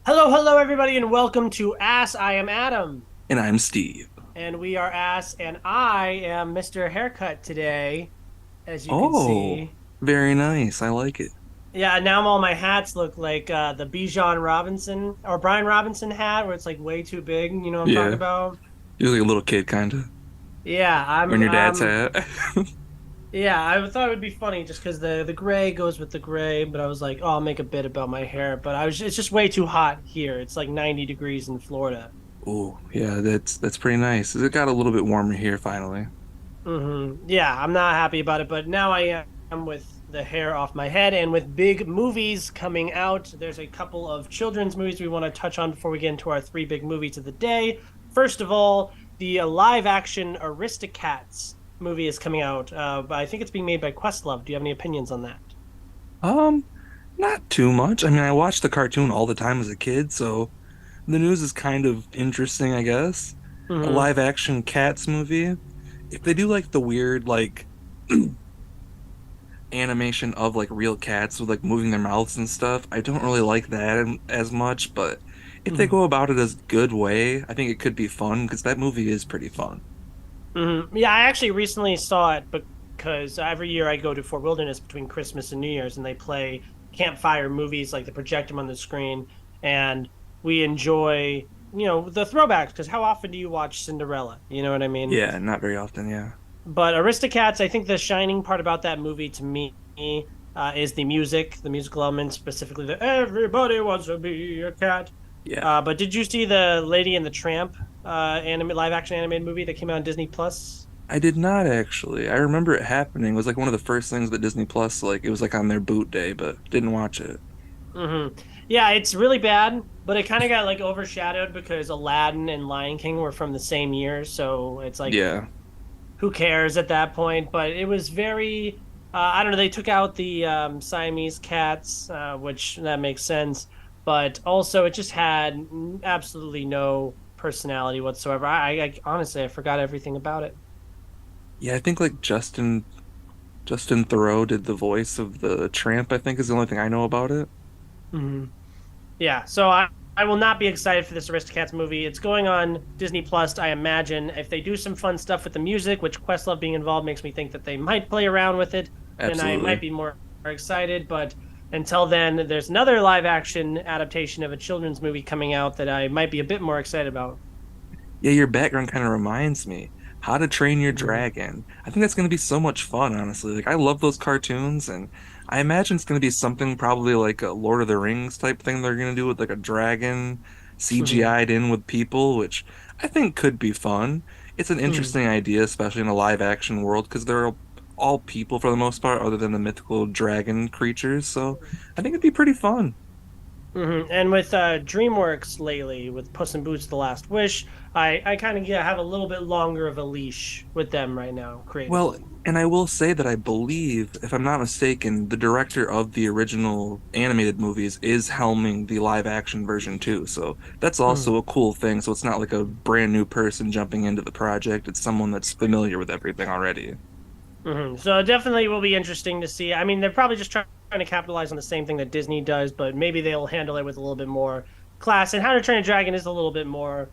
Hello, hello, everybody, and welcome to A.S.S. I am Adam, And I'm Steve. and we are A.S.S, and I am Mr. Haircut today, as you can Oh, see. very nice. I like it. Yeah, now all my hats look like the Bijan Robinson or Brian Robinson hat, where it's like way too big. You know what I'm talking Yeah. about? You're like a little kid, kind of. Yeah, Wearing your dad's hat. yeah, I thought it would be funny just because the gray goes with the gray, but I was like, oh, I'll make a bit about my hair, but it's just way too hot here. It's like 90 degrees in Florida. Oh, yeah, that's pretty nice. It got a little bit warmer here finally. Yeah, I'm not happy about it, but now I am with the hair off my head and with big movies coming out. There's a couple of children's movies we want to touch on before we get into our three big movies of the day. First of all, the live action Aristocats movie is coming out. But I think it's being made by Questlove. Do you have any opinions on that? Um, Not too much. I mean, I watched the cartoon all the time as a kid, so the news is kind of interesting, I guess. A hmm live action Cats movie. If they do like the weird animation of like real cats with like moving their mouths and stuff. I don't really like that as much, but if they hmm go about it as good way, I think it could be fun because that movie is pretty fun. Yeah, I actually recently saw it because every year I go to Fort Wilderness between Christmas and New Year's, and they play campfire movies, like they project them on the screen, and we enjoy, the throwbacks. Because how often do you watch Cinderella? You know what I mean? Yeah, not very often, yeah. But Aristocats, I think the shining part about that movie to me is the music, the musical element, specifically the "Everybody Wants to Be a Cat." Yeah. But did you see the Lady and the Tramp live action animated movie that came out on Disney Plus? I did not actually. I remember it happening. It was like one of the first things that Disney Plus like it was like on their boot day, but didn't watch it. Yeah, it's really bad, but it kind of got like overshadowed because Aladdin and Lion King were from the same year, so it's like Yeah. who cares at that point? But it was very, I don't know. They took out the Siamese cats, which that makes sense, but also it just had absolutely no personality whatsoever. I honestly I forgot everything about it. Yeah, I think like Justin Thoreau did the voice of the tramp, I think is the only thing I know about it. Mhm. Yeah, so I will not be excited for this Aristocats movie. It's going on Disney Plus, I imagine. If they do some fun stuff with the music, which Questlove being involved makes me think that they might play around with it, then I might Absolutely. be more excited. But until then, there's another live action adaptation of a children's movie coming out that I might be a bit more excited about. Yeah, your background kind of reminds me. How to Train Your Mhm. Dragon. I think that's going to be so much fun, honestly. Like, I love those cartoons, and I imagine it's going to be something probably like a Lord of the Rings type thing they're going to do with like a dragon Mhm. CGI'd in with people, which I think could be fun. It's an Mhm. interesting idea, especially in a live action world, because they're all people for the most part, other than the mythical dragon creatures. So I think it'd be pretty fun. And with DreamWorks lately, with Puss in Boots: The Last Wish, I kind of have a little bit longer of a leash with them right now Well, creatively. and I will say that I believe, if I'm not mistaken, the director of the original animated movies is helming the live action version too. So that's also a cool thing. So it's not like a brand new person jumping into the project. It's someone that's familiar with everything already. So it definitely will be interesting to see. I mean, they're probably just trying to capitalize on the same thing that Disney does, but maybe they'll handle it with a little bit more class. And How to Train a Dragon is a little bit more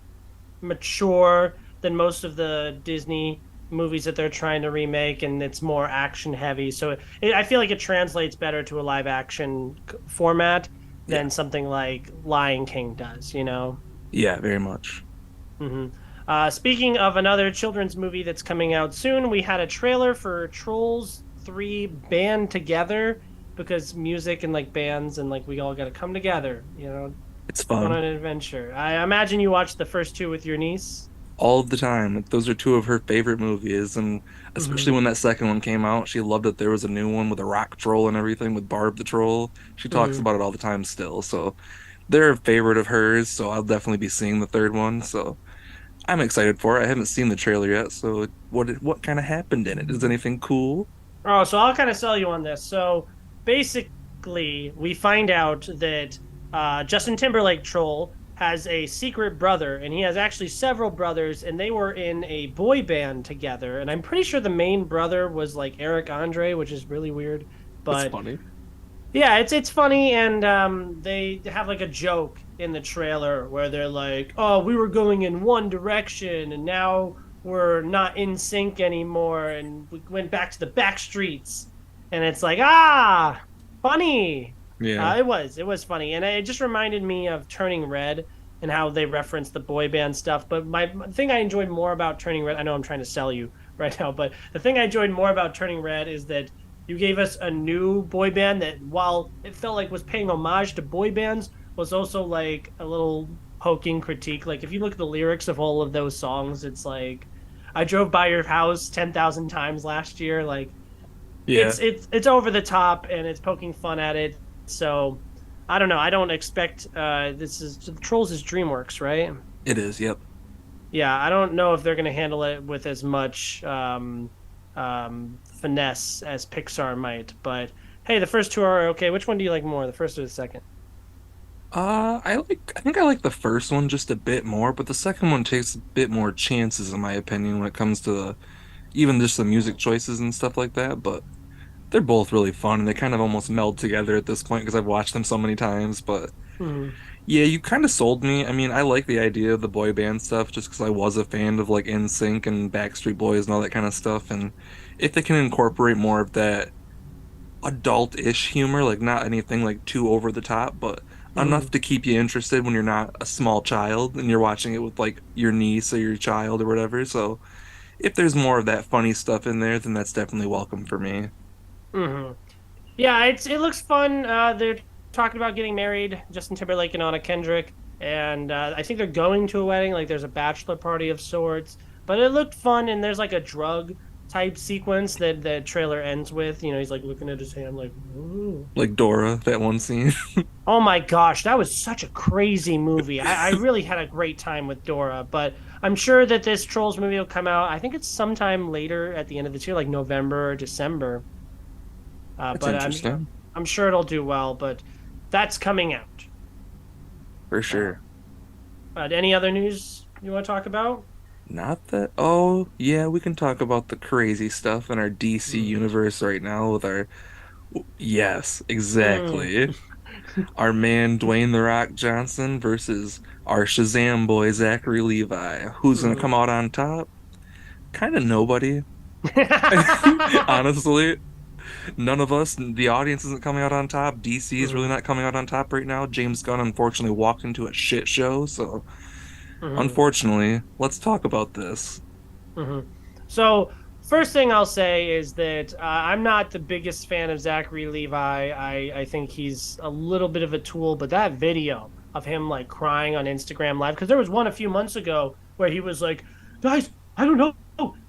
mature than most of the Disney movies that they're trying to remake, and it's more action heavy. So I feel like it translates better to a live action format Yeah. than something like Lion King does, you know? Yeah, very much. hmm Speaking of another children's movie that's coming out soon, we had a trailer for Trolls 3 Band Together because music and like bands and like we all got to come together, It's on fun an adventure. I imagine you watched the first two with your niece. all of the time. Like, those are two of her favorite movies, and especially hmm when that second one came out, she loved that there was a new one with a rock troll and everything with Barb the troll. She talks hmm about it all the time still. So they're a favorite of hers, so I'll definitely be seeing the third one. So I'm excited for it. I haven't seen the trailer yet, so what kind of happened in it? Is anything cool? Oh, so I'll kind of sell you on this. So basically, we find out that Justin Timberlake Troll has a secret brother, and he has actually several brothers, and they were in a boy band together. And I'm pretty sure the main brother was like Eric Andre, which is really weird. That's But funny. yeah, it's funny, and they have like a joke. in the trailer where they're like, "Oh, we were going in one direction and now we're not in sync anymore and we went back to the back streets." And it's like, "Ah, funny." Yeah, It was funny, and it just reminded me of Turning Red and how they referenced the boy band stuff. But my thing I enjoyed more about Turning Red, I know I'm trying to sell you right now, but the thing I enjoyed more about Turning Red is that you gave us a new boy band that, while it felt like was paying homage to boy bands, was also like a little poking critique. Like if you look at the lyrics of all of those songs, it's like I drove by your house 10,000 times last year. Like yeah, it's over the top and it's poking fun at it. So I don't know. I don't expect this is Trolls is DreamWorks, right? it is. Yep. Yeah, I don't know if they're going to handle it with as much finesse as Pixar might. But hey, the first two are okay. Which one do you like more, the first or the second? I think I like the first one just a bit more, but the second one takes a bit more chances, in my opinion, when it comes to even just the music choices and stuff like that. But they're both really fun, and they kind of almost meld together at this point because I've watched them so many times. But Hmm. yeah, you kind of sold me. I mean, I like the idea of the boy band stuff just because I was a fan of like NSYNC and Backstreet Boys and all that kind of stuff. And if they can incorporate more of that adult-ish humor, like not anything like too over the top, but enough Hmm. to keep you interested when you're not a small child and you're watching it with like your niece or your child or whatever. So if there's more of that funny stuff in there, then that's definitely welcome for me. Hmm. Yeah, it looks fun. They're talking about getting married, Justin Timberlake and Anna Kendrick, and I think they're going to a wedding. Like there's a bachelor party of sorts, but it looked fun. And there's like a drug type sequence that the trailer ends with. You know, he's like looking at his hand, like, ooh. Like Dora, that one scene. Oh my gosh, that was such a crazy movie. I really had a great time with Dora, but I'm sure that this Trolls movie will come out. I think it's sometime later at the end of this year, like November or December. That's But interesting, I'm sure it'll do well. But that's coming out. for Uh, sure. any other news you want to talk about? Not that. Oh, yeah, we can talk about the crazy stuff in our DC Mm. universe right now with our. Yes, Mm. exactly. Our man Dwayne "The Rock" Johnson versus our Shazam boy Zachary Levi. Who's gonna Mm. come out on top? Kind of nobody. Honestly, none of us, the audience isn't coming out on top. DC is really Mm. not coming out on top right now. James Gunn unfortunately walked into a shit show, so Mm. unfortunately, let's talk about this. Hmm. So, first thing I'll say is that I'm not the biggest fan of Zachary Levi. I think he's a little bit of a tool, but that video of him like crying on Instagram Live, because there was one a few months ago where he was like, "Guys, I don't know,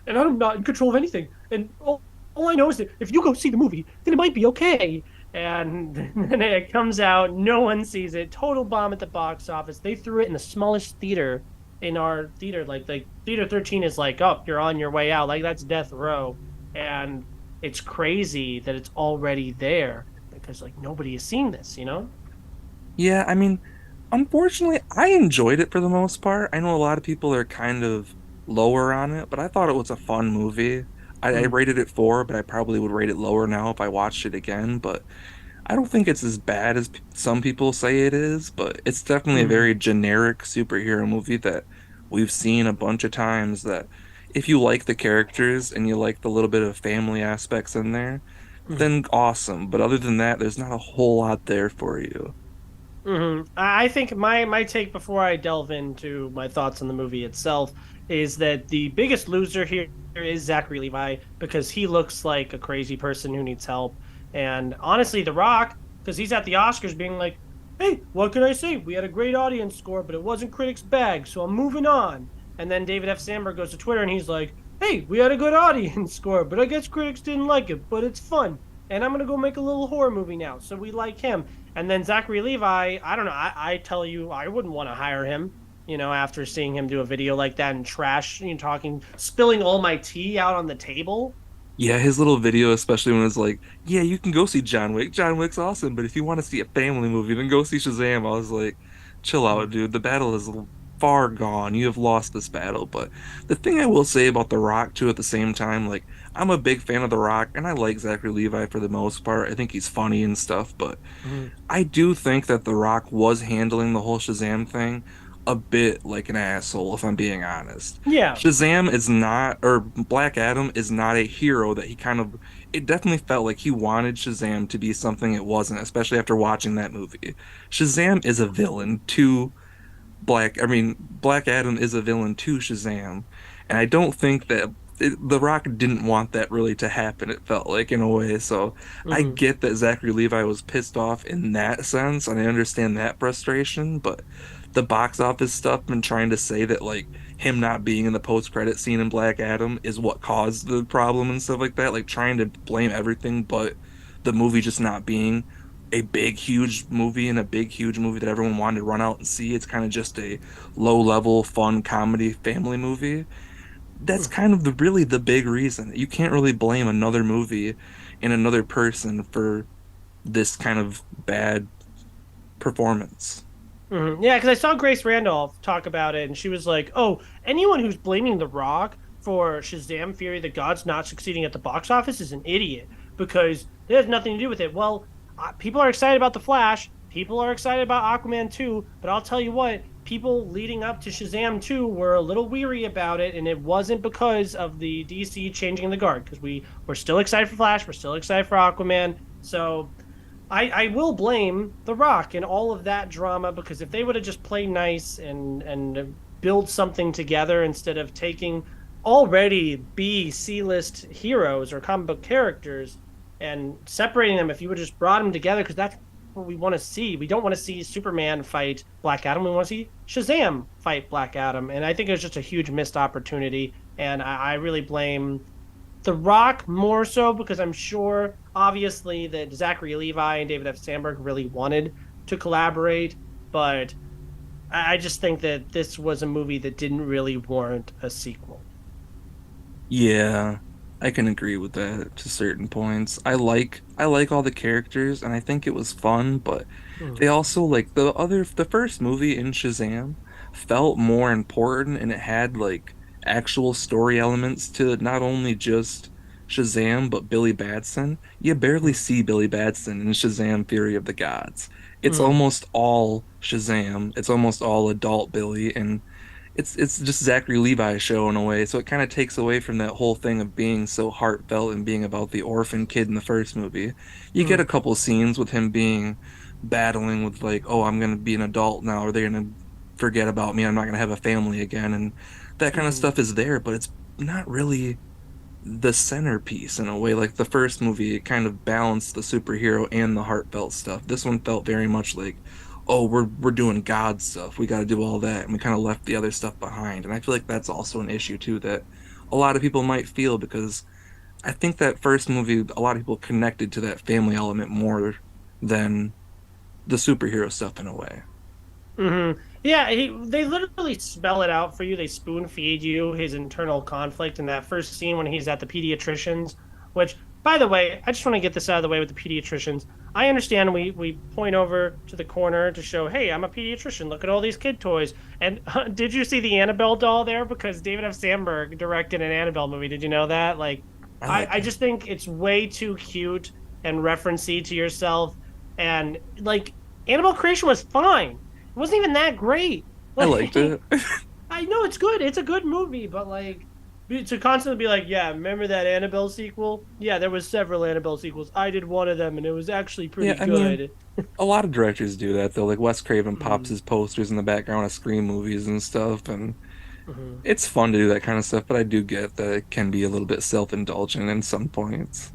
and I'm not in control of anything, and all I know is that if you go see the movie, then it might be okay." And then it comes out, no one sees it. Total bomb at the box office. They threw it in the smallest theater in our theater. Like theater 13 is like, oh, you're on your way out. Like that's death row. And it's crazy that it's already there because like nobody has seen this, you know? Yeah, I mean, unfortunately, I enjoyed it for the most part. I know a lot of people are kind of lower on it, but I thought it was a fun movie. I Mm, rated it 4, but I probably would rate it lower now if I watched it again. But I don't think it's as bad as some people say it is, but it's definitely a mm, very generic superhero movie that we've seen a bunch of times that if you like the characters and you like the little bit of family aspects in there, mm. then awesome. But other than that, there's not a whole lot there for you. I think my take before I delve into my thoughts on the movie itself is that the biggest loser here is Zachary Levi because he looks like a crazy person who needs help. And honestly, The Rock, because he's at the Oscars being like, "Hey, what can I say? We had a great audience score, but it wasn't critics' bag, so I'm moving on." And then David F. Sandberg goes to Twitter and he's like, "Hey, we had a good audience score, but I guess critics didn't like it, but it's fun. And I'm gonna go make a little horror movie now, so we like him." And then Zachary Levi, I don't know. I tell you, I wouldn't want to hire him. You know, after seeing him do a video like that and trash, you know, talking, spilling all my tea out on the table. Yeah, his little video, especially when it's like, yeah, you can go see John Wick. John Wick's awesome, but if you want to see a family movie, then go see Shazam. I was like, chill out, Mm, dude. The battle is far gone. You have lost this battle. But the thing I will say about The Rock, too, at the same time, like, I'm a big fan of The Rock, and I like Zachary Levi for the most part. I think he's funny and stuff, but Mhm. I do think that The Rock was handling the whole Shazam thing a bit like an asshole, if I'm being honest. Yeah. Shazam is not, or Black Adam is not a hero that he kind of, it definitely felt like he wanted Shazam to be something it wasn't, especially after watching that movie. Shazam is a villain to Black Adam is a villain to Shazam, and I don't think that The Rock didn't want that really to happen, it felt like in a way. So I Hmm. get that Zachary Levi was pissed off in that sense, and I understand that frustration, but the box office stuff and trying to say that like him not being in the post-credit scene in Black Adam is what caused the problem and stuff like that, like trying to blame everything but the movie just not being a big, huge movie and a big, huge movie that everyone wanted to run out and see. It's kind of just a low-level, fun comedy family movie. That's kind of the really the big reason. You can't really blame another movie and another person for this kind of bad performance. Yeah, because I saw Grace Randolph talk about it, and she was like, "Oh, anyone who's blaming The Rock for Shazam: Fury of the Gods not succeeding at the box office is an idiot because it has nothing to do with it." Well, people are excited about The Flash. People are excited about Aquaman 2, but I'll tell you what, people leading up to Shazam 2 were a little weary about it, and it wasn't because of the DC changing the guard, because we're still excited for Flash, we're still excited for Aquaman. So I will blame The Rock and all of that drama because if they would have just played nice and build something together instead of taking already B C-list heroes or comic book characters and separating them, if you would have just brought them together, because that's what we want to see. We don't want to see Superman fight Black Adam. We want to see Shazam fight Black Adam, and I think it was just a huge missed opportunity. And I really blame the Rock more so because I'm sure, obviously, that Zachary Levi and David F. Sandberg really wanted to collaborate, but I just think that this was a movie that didn't really warrant a sequel. Yeah, I can agree with that to certain points. I like all the characters and I think it was fun, but Mm, they also like the first movie in Shazam felt more important and it had like actual story elements to it, not only just Shazam but Billy Batson. You barely mm, see Billy Batson in Shazam Fury of the Gods. It's mm, almost all Shazam. It's almost all adult Billy and it's just Zachary Levi show in a way, so it kind of takes away from that whole thing of being so heartfelt and being about the orphan kid in the first movie. You get mm, a couple scenes with him being battling with like, oh, I'm gonna be an adult now, or they're gonna forget about me, I'm not gonna have a family again, and that kind of mm, stuff is there, but it's not really the centerpiece in a way. Like the first movie, it kind of balanced the superhero and the heartfelt stuff. This one felt very much like, oh, we're doing God stuff. We got to do all that, and we kind of left the other stuff behind. And I feel like that's also an issue too that a lot of people might feel because I think that first movie, a lot of people connected to that family element more than the superhero stuff in a way. Yeah, they literally spell it out for you. They spoon feed you his internal conflict in that first scene when he's at the pediatrician's, which, by the way, I just want to get this out of the way with the pediatricians. I understand we point over to the corner to show, hey, I'm a pediatrician. Look at all these kid toys. And did you see the Annabelle doll there? Because David F. Sandberg directed an Annabelle movie. Did you know that? Like, I like I that. just think it's way too cute and referencey to yourself. And like, Annabelle creation was fine. It wasn't even that great. I liked Like, it. I know it's good. It's a good movie, but like to constantly be like, yeah, remember that Annabelle sequel? Yeah, there was several Annabelle sequels. I did one of them, and it was actually Yeah, pretty I mean, good. a lot of directors do that though. Like Wes Craven pops Mm-hmm. his posters in the background of Scream movies and stuff, and Mm-hmm. it's fun to do that kind of stuff, but I do get that it can be a little bit self-indulgent in some points.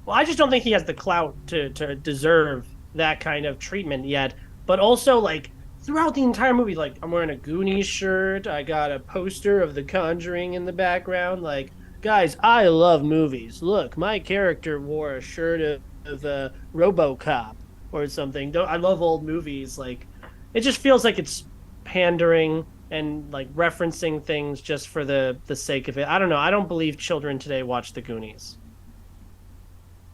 Well, I just don't think he has the clout to deserve that kind of treatment yet. But also, like throughout the entire movie, like I'm wearing a Goonies shirt. I got a poster of The Conjuring in the background. Like, guys, I love movies. Look, my character wore a shirt of RoboCop or something. I love old movies. Like, it just feels like it's pandering and like referencing things just for the sake of it. I don't know. I don't believe children today watch The Goonies.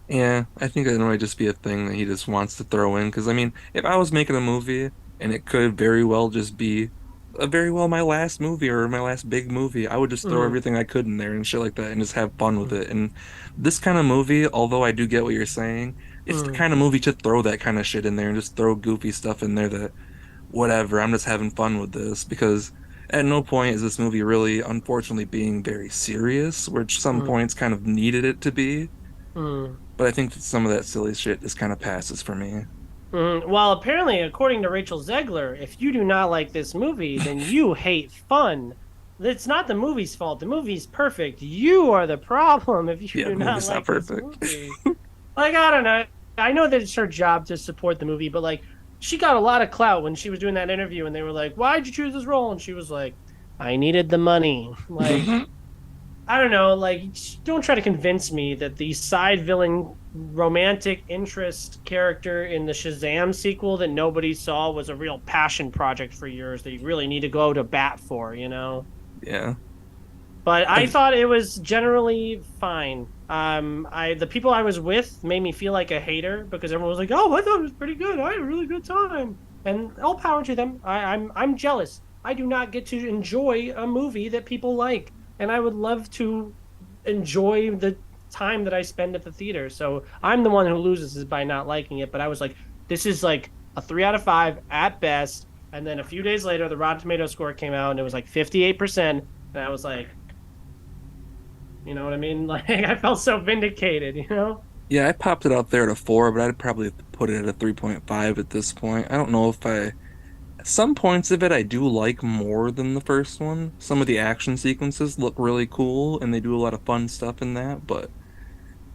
Yeah, I think that might just be a thing that he just wants to throw in. Because I mean, if I was making a movie and it could very well just be very well my last movie or my last big movie. I would just throw Mm, everything I could in there and shit like that and just have fun with mm, it. And this kind of movie, although I do get what you're saying, it's the mm, kind of movie to throw that kind of shit in there and just throw goofy stuff in there that whatever, I'm just having fun with this because at no point is this movie really, unfortunately, being very serious, which some mm, points kind of needed it to be. mm. But I think that some of that silly shit just kind of passes for me. Well, apparently, according to Rachel Zegler, if you do not like this movie, then you hate fun. It's not the movie's fault. The movie's perfect. You are the problem if you Yeah, do the not movie's not like this perfect. movie. Like, I don't know. I know that it's her job to support the movie, but like, she got a lot of clout when she was doing that interview, and they were like, "Why'd you choose this role?" And she was like, "I needed the money." Like, I don't know, like don't try to convince me that the side villain romantic interest character in the Shazam sequel that nobody saw was a real passion project for yours that you really need to go to bat for, you know? Yeah. But I And thought it was generally fine. I the people I was with made me feel like a hater because everyone was like, "Oh, I thought it was pretty good. I had a really good time." And all power to them. I'm jealous. I do not get to enjoy a movie that people like, and I would love to enjoy the time that I spend at the theater. So I'm the one who loses is by not liking it. But I was like, this is like a 3 out of 5 at best. And then a few days later, the Rotten Tomato score came out and it was like 58%. And I was like, you know what I mean? Like I felt so vindicated, you know? yeah, I popped it out there at a 4, but I'd probably put it at a 3.5 at this point. I don't know if I some points of it I do like more than the first one. Some of the action sequences look really cool and they do a lot of fun stuff in that, but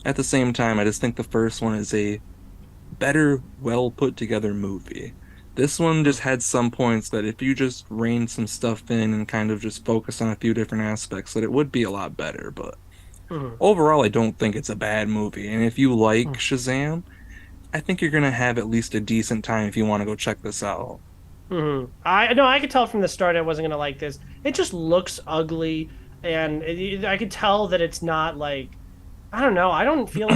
at the same time, I just think the first one is a better, well put together movie. This one just had some points that if you just rein some stuff in and kind of just focus on a few different aspects, that it would be a lot better. But Mm-hmm. overall, I don't think it's a bad movie. And if you like Mm-hmm. Shazam, I think you're gonna have at least a decent time if you want to go check this out. I no, I could tell from the start I wasn't gonna like this. It just looks ugly, and I could tell that it's not like I don't know. I feel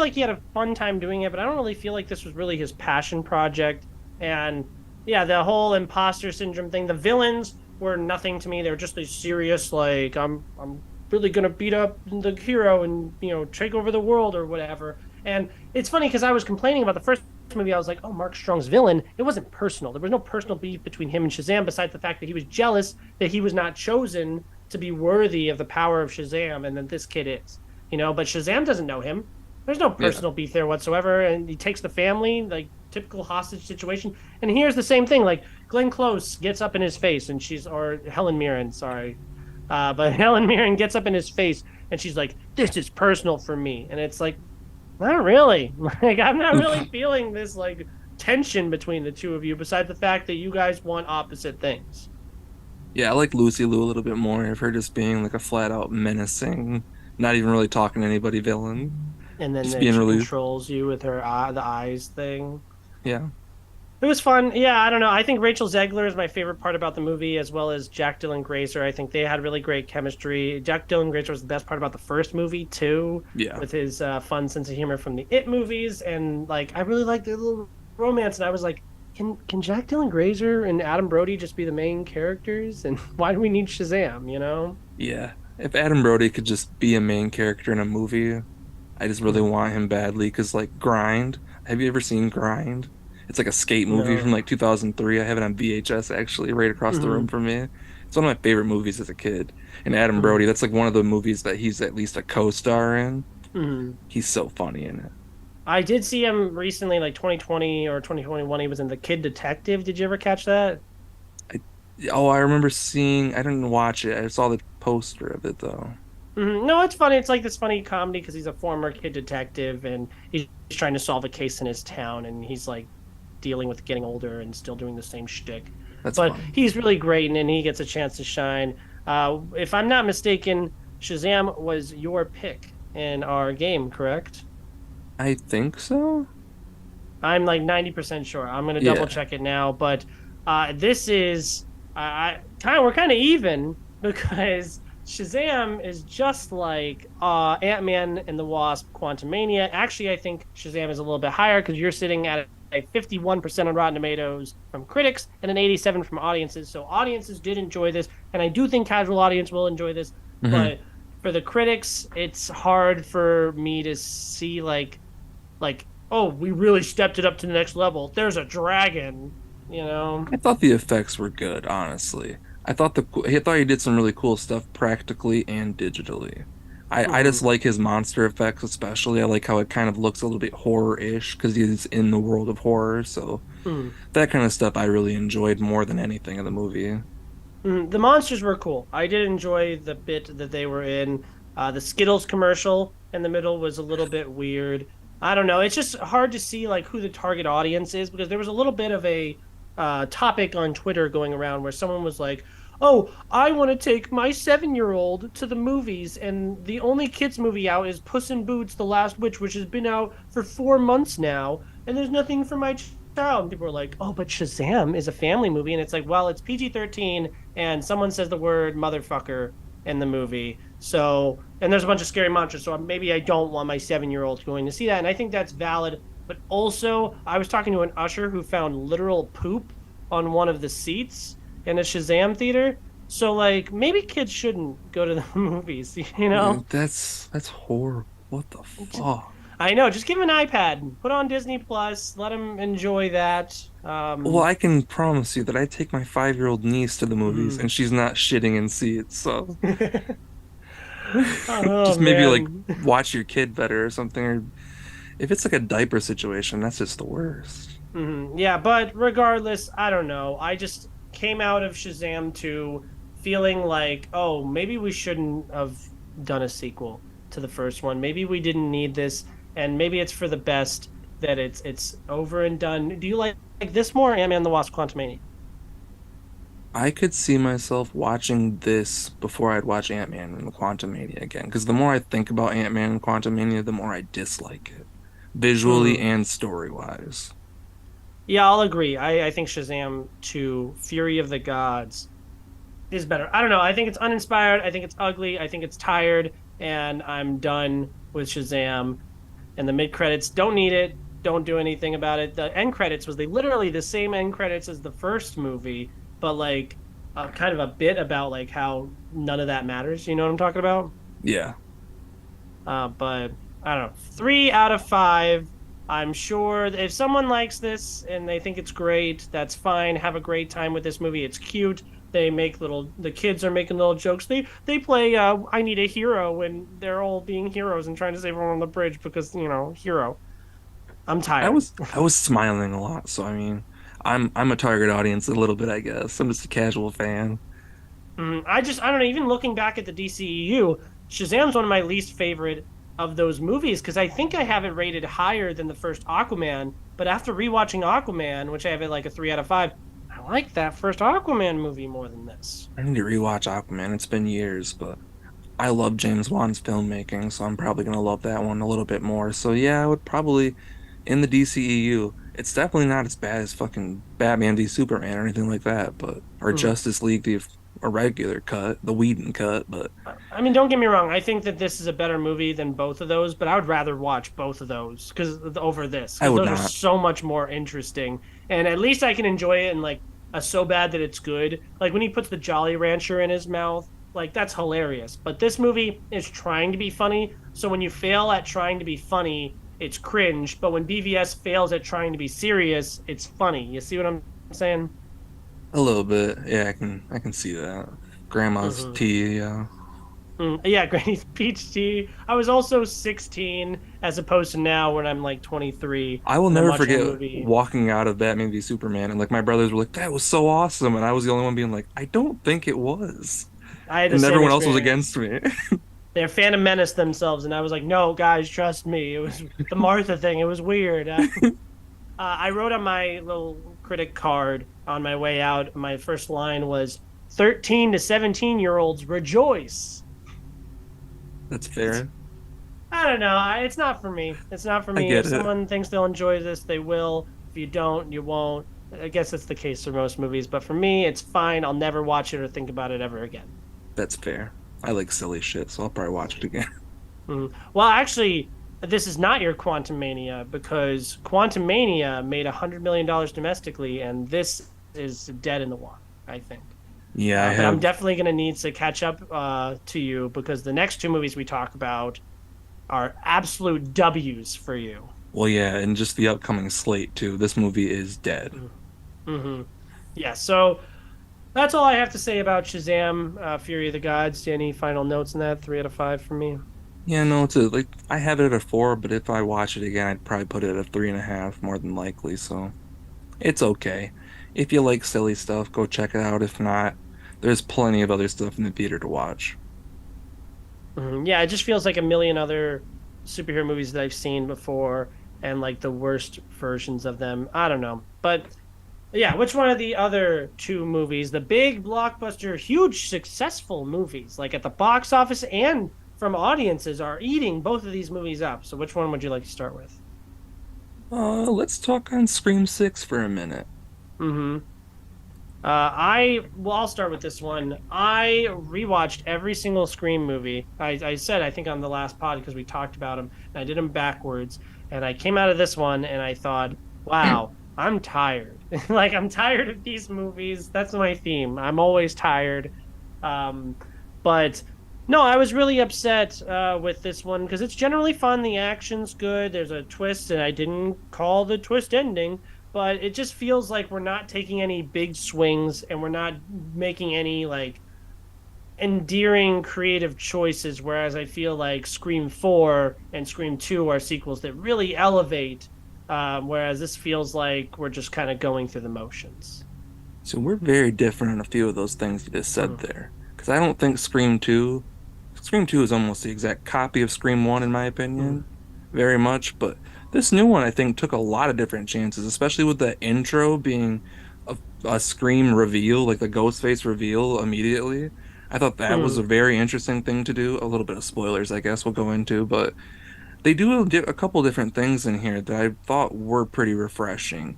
like he had a fun time doing it, but I don't really feel like this was really his passion project. And yeah, the whole imposter syndrome thing. The villains were nothing to me. They were just these serious, like I'm really gonna beat up the hero and take over the world or whatever. And it's funny because I was complaining about the first movie. I was like, oh, Mark Strong's villain. It wasn't personal. There was no personal beef between him and Shazam, besides the fact that he was jealous that he was not chosen to be worthy of the power of Shazam, and that this kid is. But Shazam doesn't know him. There's no Yeah. personal beef there whatsoever, and he takes the family, like typical hostage situation. And here's the same thing: like Glenn Close gets up in his face, and or Helen Mirren, sorry, but Helen Mirren gets up in his face, and she's like, "This is personal for me," and it's like, not really. Like I'm not really feeling this like tension between the two of you, besides the fact that you guys want opposite things. Yeah, I like Lucy Liu a little bit more of her just being like a flat out menacing, not even really talking to anybody villain. And then Just that being she really, controls you with her the eyes thing. yeah. It was fun. Yeah, I don't know. I think Rachel Zegler is my favorite part about the movie, as well as Jack Dylan Grazer. I think they had really great chemistry. Jack Dylan Grazer was the best part about the first movie too, Yeah. with his fun sense of humor from the It movies, and like I really liked their little romance. And I was like, can Jack Dylan Grazer and Adam Brody just be the main characters? And why do we need Shazam? You know? Yeah. If Adam Brody could just be a main character in a movie, I just really want him badly because like Grind. Have you ever seen Grind? It's like a skate movie from No. like 2003. I have it on VHS actually right across the room Hmm. from me. It's one of my favorite movies as a kid. And Adam Hmm. Brody, that's like one of the movies that he's at least a co-star in. Hmm. He's so funny in it. I did see him recently, like 2020 or 2021. He was in The Kid Detective. Did you ever catch that? I, oh, I remember seeing, I didn't watch it. I saw the poster of it though. No, it's funny. It's like this funny comedy because he's a former kid detective and he's trying to solve a case in his town, and he's like dealing with getting older and still doing the same shtick. That's But fun. he's really great, and then he gets a chance to shine. If I'm not mistaken, Shazam was your pick in our game, correct? I think so. I'm like 90% sure. I'm gonna double Yeah. check it now, but this is we're kind of even because Shazam is just like Ant-Man and the Wasp: Quantumania. Actually, I think Shazam is a little bit higher because you're sitting at 51% on Rotten Tomatoes from critics and an 87 from audiences. So audiences did enjoy this, and I do think casual audience will enjoy this. Hmm. But for the critics, it's hard for me to see like oh, we really stepped it up to the next level. There's a dragon, you know. I thought the effects were good, honestly. I thought he did some really cool stuff practically and digitally. I just Mm-hmm. like his monster effects especially. I like how it kind of looks a little bit horror-ish because he's in the world of horror. So Mm-hmm. that kind of stuff I really enjoyed more than anything in the movie. The monsters were cool. I did enjoy the bit that they were in. The Skittles commercial in the middle was a little bit weird. I don't know. It's just hard to see like who the target audience is because there was a little bit of a topic on Twitter going around where someone was like, "Oh, I want to take my 7-year-old to the movies, and the only kids movie out is Puss in Boots: The Last Witch, which has been out for 4 months now, and there's nothing for my child." And people were like, "Oh, but Shazam is a family movie," and it's like, well, it's PG-13 and someone says the word motherfucker in the movie. So, and there's a bunch of scary monsters. So maybe I don't want my 7-year-old going to see that. And I think that's valid. But also, I was talking to an usher who found literal poop on one of the seats in a Shazam theater. So, like, maybe kids shouldn't go to the movies, you Yeah, know? that's horrible. What the fuck? I know. Just give him an iPad, put on Disney Plus, let him enjoy that. Well, I can promise you that I take my 5-year-old niece to the movies Mm. and she's not shitting in seats. So Oh just maybe like man. watch your kid better or something. Or if it's like a diaper situation, that's just the worst. Yeah, but regardless, I don't know. I just came out of Shazam 2 feeling like, oh, maybe we shouldn't have done a sequel to the first one. Maybe we didn't need this, and maybe it's for the best that it's over and done. Do you like this more, Ant-Man and the Wasp: Quantumania? I could see myself watching this before I'd watch Ant-Man and the Quantumania again. Because the more I think about Ant-Man and Quantumania, the more I dislike it, visually Hmm. and story-wise. Yeah, I'll agree. I think Shazam 2, Fury of the Gods, is better. I don't know. I think it's uninspired. I think it's ugly. I think it's tired, and I'm done with Shazam. And the mid credits don't need it. Don't do anything about it. The end credits was literally the same end credits as the first movie, but like kind of a bit about like how none of that matters. You know what I'm talking about? Yeah. But I don't know. 3 out of 5. I'm sure if someone likes this and they think it's great, that's fine. Have a great time with this movie. It's cute. They make the kids are making little jokes. They play I need a hero when they're all being heroes and trying to save everyone on the bridge because, hero. I'm I tired. was I was smiling a lot, so I mean, I'm a target audience a little bit, I guess. I'm just a casual fan. I don't know, even looking back at the DCEU, Shazam's one of my least favorite of those movies because I think I have it rated higher than the first Aquaman, but after rewatching Aquaman, which I have it like a 3 out of 5, I like that first Aquaman movie more than this. I need to rewatch Aquaman. It's been years, but I love James Wan's filmmaking, so I'm probably gonna love that one a little bit more. So yeah, I would probably in the DCEU. It's definitely not as bad as fucking Batman v Superman or anything like that, but or Mhm. Justice League the a regular cut, the Whedon cut, but I mean, don't get me wrong. I think that this is a better movie than both of those, but I would rather watch both of those because over this I because would those are not. so much more interesting, and at least I can enjoy it in like a so bad that it's good. Like when he puts the Jolly Rancher in his mouth, like that's hilarious. But this movie is trying to be funny, so when you fail at trying to be funny, it's cringe. But when BVS fails at trying to be serious, it's funny. You see what I'm saying? A little bit. Yeah, I can see that. Grandma's Mm-hmm. tea, yeah. Yeah, Granny's Peach Tea. I was also 16 as opposed to now when I'm like 23 I will and I'm never watching a forget movie. walking out of Batman v Superman and like my brothers were like, that was so awesome. And I was the only one being like, I don't think it was. I had the And same everyone else was against experience. me. They're Phantom Menace themselves, and I was like, no, guys, trust me. It was the Martha thing. It was weird. I wrote on my little critic card on my way out, my first line was 13 to 17-year-olds rejoice. That's It's fair. I don't know. It's not for me. It's not for I me. If get it. someone thinks they'll enjoy this, they will. If you don't, you won't. I guess it's the case for most movies, but for me, it's fine. I'll never watch it or think about it ever again. That's fair. I like silly shit, so I'll probably watch it again. Well, actually, this is not your Quantum Mania because Quantum Mania made $100 million domestically, and this is dead in the water, I think. Yeah, I But I'm have. definitely going to need to catch up to you because the next two movies we talk about are absolute W's for you. Well, yeah, and just the upcoming slate too. This movie is dead. Mm-hmm. Yeah, so that's all I have to say about Shazam, Fury of the Gods. Any final notes on that? 3 out of 5 for me. Yeah, no, it's a like I have it at a 4, but if I watch it again, I'd probably put it at a 3.5 more than likely. So it's okay. If you like silly stuff, go check it out. If not, there's plenty of other stuff in the theater to watch. Yeah, it just feels like a million other superhero movies that I've seen before and like the worst versions of them. I don't know. But yeah, which one of the other two movies, the big blockbuster, huge successful movies, like at the box office and from audiences, are eating both of these movies up? So which one would you like to start with? Let's talk on Scream 6 for a minute. Mm-hmm. I'll start with this one. I rewatched every single Scream movie. I said I think on the last pod because we talked about them, and I did them backwards. And I came out of this one and I thought, wow, I'm tired. Like I'm tired of these movies. That's my theme. I'm always tired. Um, but no, I was really upset with this one because it's generally fun. The action's good. There's a twist, and I didn't call the twist ending, but it just feels like we're not taking any big swings and we're not making any like endearing creative choices. Whereas I feel like Scream 4 and Scream 2 are sequels that really elevate, whereas this feels like we're just kind of going through the motions. So we're very different on a few of those things you just said Mm, there. Because I don't think Scream 2 is almost the exact copy of Scream 1 in my mm, opinion, very much. But this new one I think took a lot of different chances, especially with the intro being a Scream reveal, like the Ghostface reveal immediately. I thought that was a mm, very interesting thing to do. A little bit of spoilers, I guess, we'll go into, but they do a couple different things in here that I thought were pretty refreshing.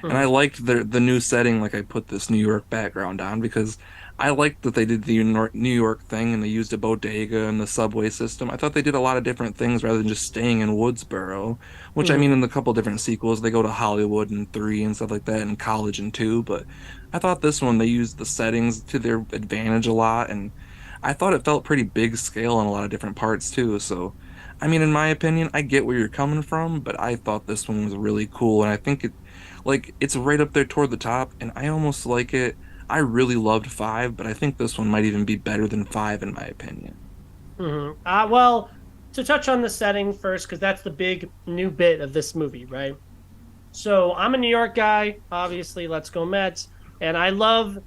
And I mm, liked the new setting, like I put this New York background on because I liked that they did the New York thing and they used a bodega and the subway system. I thought they did a lot of different things rather than just staying in Woodsboro, which I mean mm, in the couple different sequels they go to Hollywood in 3 and stuff like that and college in 2, but I thought this one they used the settings to their advantage a lot and I thought it felt pretty big scale in a lot of different parts too. So I mean, in my opinion, I get where you're coming from, but I thought this one was really cool, and I think it's right up there toward the top, and I almost like it. I really loved 5, but I think this one might even be better than 5 in my opinion. well, to touch on the setting first, because that's the big new bit of this movie, right? So I'm a New York guy, obviously. Let's go Mets, and I love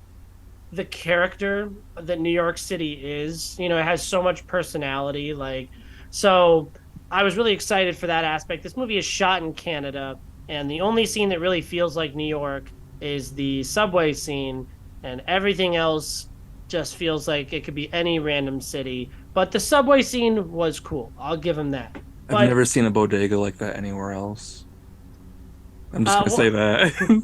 the character that New York City is. You know, it has so much personality. Like, so I was really excited for that aspect. This movie is shot in Canada, and the only scene that really feels like New York is the subway scene, and everything else just feels like it could be any random city. But the subway scene was cool. I'll give him that. I've But never seen a bodega like that anywhere else. I'm just gonna say well, that.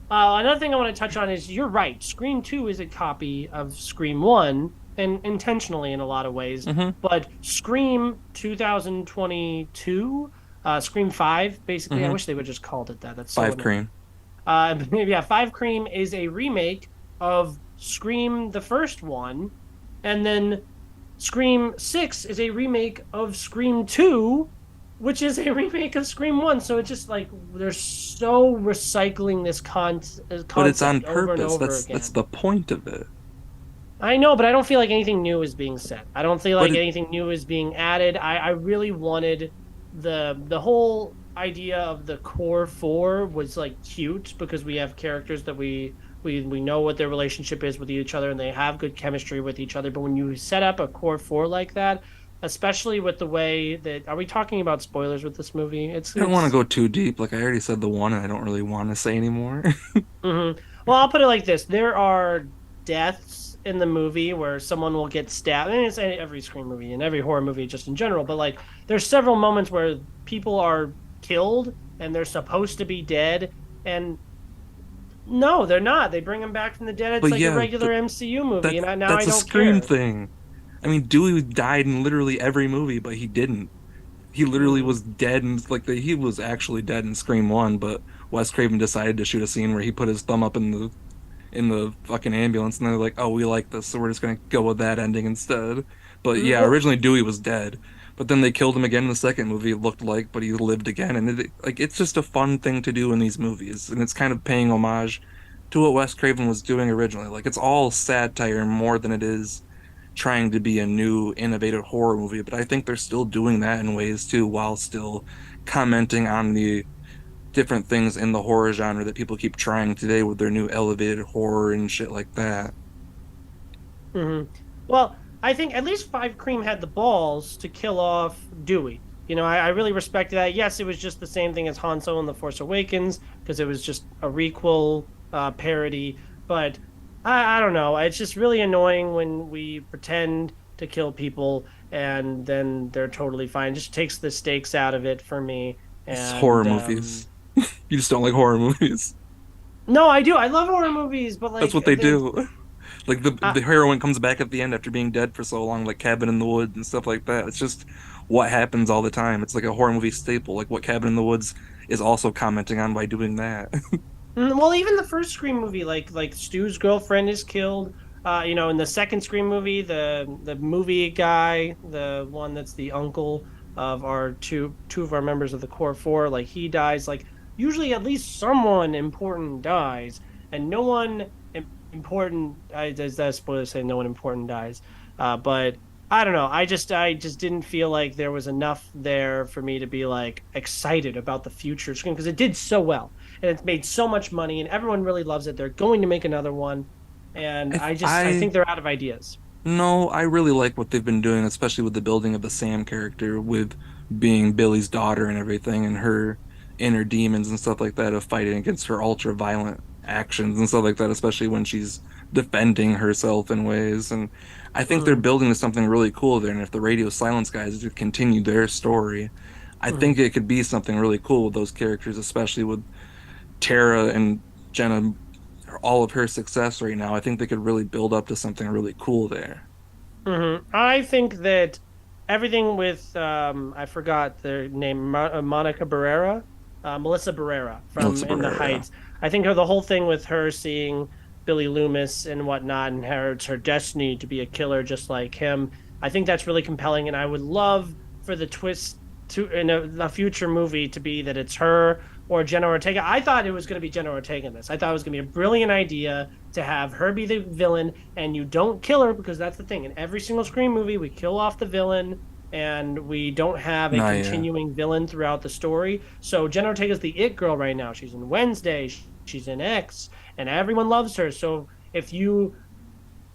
another thing I want to touch on is you're right. Scream 2 is a copy of Scream 1, and intentionally in a lot of ways. hmm But Scream 2022, Scream 5, basically, I hmm wish they would just called it that. That's so 5 annoying. cream. Yeah, 5 Cream is a remake of Scream the first one, and then Scream 6 is a remake of Scream 2, which is a remake of Scream 1. So it's just like they're so recycling this But it's on concept over and purpose. over That's again. the point of it. I know, but I don't feel like anything new is being said. I don't feel But like it, anything new is being added. I really wanted the whole idea of the core four was like cute because we have characters that we know what their relationship is with each other and they have good chemistry with each other. But when you set up a core four like that, especially with the way that are we talking about spoilers with this movie? I don't want to It's go too deep. Like I already said the one, and I don't really want to say anymore. Well, I'll put it like this: there are deaths in the movie where someone will get stabbed. And it's every Scream movie and every horror movie, just in general. But like, there's several moments where people are killed and they're supposed to be dead, and no, they're not. They bring them back from the dead. It's But like a yeah, regular MCU movie, that's and now I that's a don't Scream care. thing. I mean, Dewey died in literally every movie, but he didn't. He literally Mm, was dead, and like he was actually dead in Scream 1, but Wes Craven decided to shoot a scene where he put his thumb up in the fucking ambulance, and they're like, "Oh, we like this, so we're just gonna go with that ending instead." But yeah, well, originally Dewey was dead, but then they killed him again in the second movie. It looked like, but he lived again, and it's just a fun thing to do in these movies, and it's kind of paying homage to what Wes Craven was doing originally. Like it's all satire more than it is trying to be a new innovative horror movie, but I think they're still doing that in ways too, while still commenting on the different things in the horror genre that people keep trying today with their new elevated horror and shit like that. hmm Well, I think at least Five Cream had the balls to kill off Dewey. I really respect that. Yes, it was just the same thing as Han Solo in The Force Awakens because it was just a requel parody. But I don't know. It's just really annoying when we pretend to kill people and then they're totally fine. It just takes the stakes out of it for me. It's horror And movies. You just don't like horror movies. no, I do. I love horror movies, but That's like what they do. Like uh, the heroine comes back at the end after being dead for so long, like Cabin in the Woods and stuff like that. It's just what happens all the time. It's like a horror movie staple, like what Cabin in the Woods is also commenting on by doing that. Well, even the first Scream movie, like Stu's girlfriend is killed. In the second Scream movie, the movie guy, the one that's the uncle of our two of our members of the core four, like he dies. Like usually, at least someone important dies, and no one important. As that spoiler say, no one important dies. But I don't know. I just didn't feel like there was enough there for me to be like excited about the future Scream because it did so well and it's made so much money and everyone really loves it. They're going to make another one, and If I I think they're out of ideas. No, I really like what they've been doing, especially with the building of the Sam character, with being Billy's daughter and everything, and her inner demons and stuff like that of fighting against her ultra violent actions and stuff like that, especially when she's defending herself in ways. And I think they're Mm-hmm. building to something really cool there. And if the Radio Silence guys do continue their story, I Mm-hmm. think it could be something really cool with those characters, especially with Tara and Jenna, all of her success right now. I think they could really build up to something really cool there. I think that everything with I forgot their name, Monica Barrera, Melissa Barrera from Melissa In the Barrera. Heights. I think the whole thing with her seeing Billy Loomis and whatnot, and her it's her destiny to be a killer just like him. I think that's really compelling, and I would love for the twist to in a future movie to be that it's her or Jenna Ortega. I thought it was going to be Jenna Ortega in this. I thought it was going to be a brilliant idea to have her be the villain, and you don't kill her because that's the thing. In every single Scream movie, we kill off the villain, and we don't have a No, yeah. continuing villain throughout the story. So Jenna Ortega's the it girl right now. She's in Wednesday, she's in X, and everyone loves her. So if you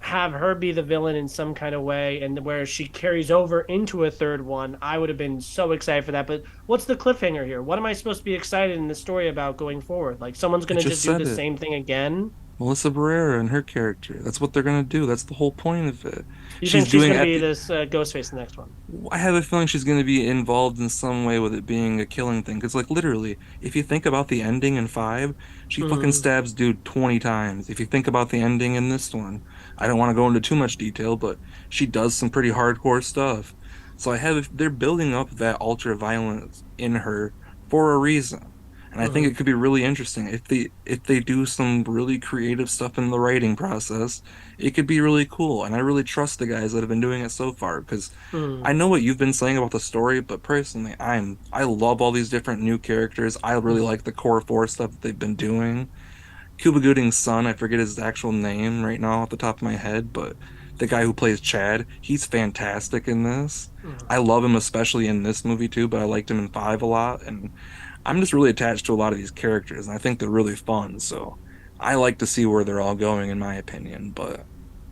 have her be the villain in some kind of way and where she carries over into a third one, I would have been so excited for that. But what's the cliffhanger here? What am I supposed to be excited in the story about going forward? Like someone's I going to just just do said the it. same thing again? Melissa Barrera and her character. That's what they're gonna do. That's the whole point of it. You She's think she's doing going to at be the this Ghostface the next one? I have a feeling she's going to be involved in some way with it being a killing thing. Because, like, literally, if you think about the ending in 5, she fucking Mm-hmm. stabs dude 20 times. If you think about the ending in this one, I don't want to go into too much detail, but she does some pretty hardcore stuff. So they're building up that ultra violence in her for a reason. And I think Mm-hmm. it could be really interesting if they do some really creative stuff in the writing process. It could be really cool. And I really trust the guys that have been doing it so far because Mm-hmm. I know what you've been saying about the story, but personally, I love all these different new characters. I really Mm-hmm. like the core four stuff that they've been doing. Cuba Gooding's son, I forget his actual name right now off the top of my head, but the guy who plays Chad, he's fantastic in this. Mm-hmm. I love him especially in this movie too, but I liked him in 5 a lot, and I'm just really attached to a lot of these characters, and I think they're really fun, so I like to see where they're all going in my opinion, but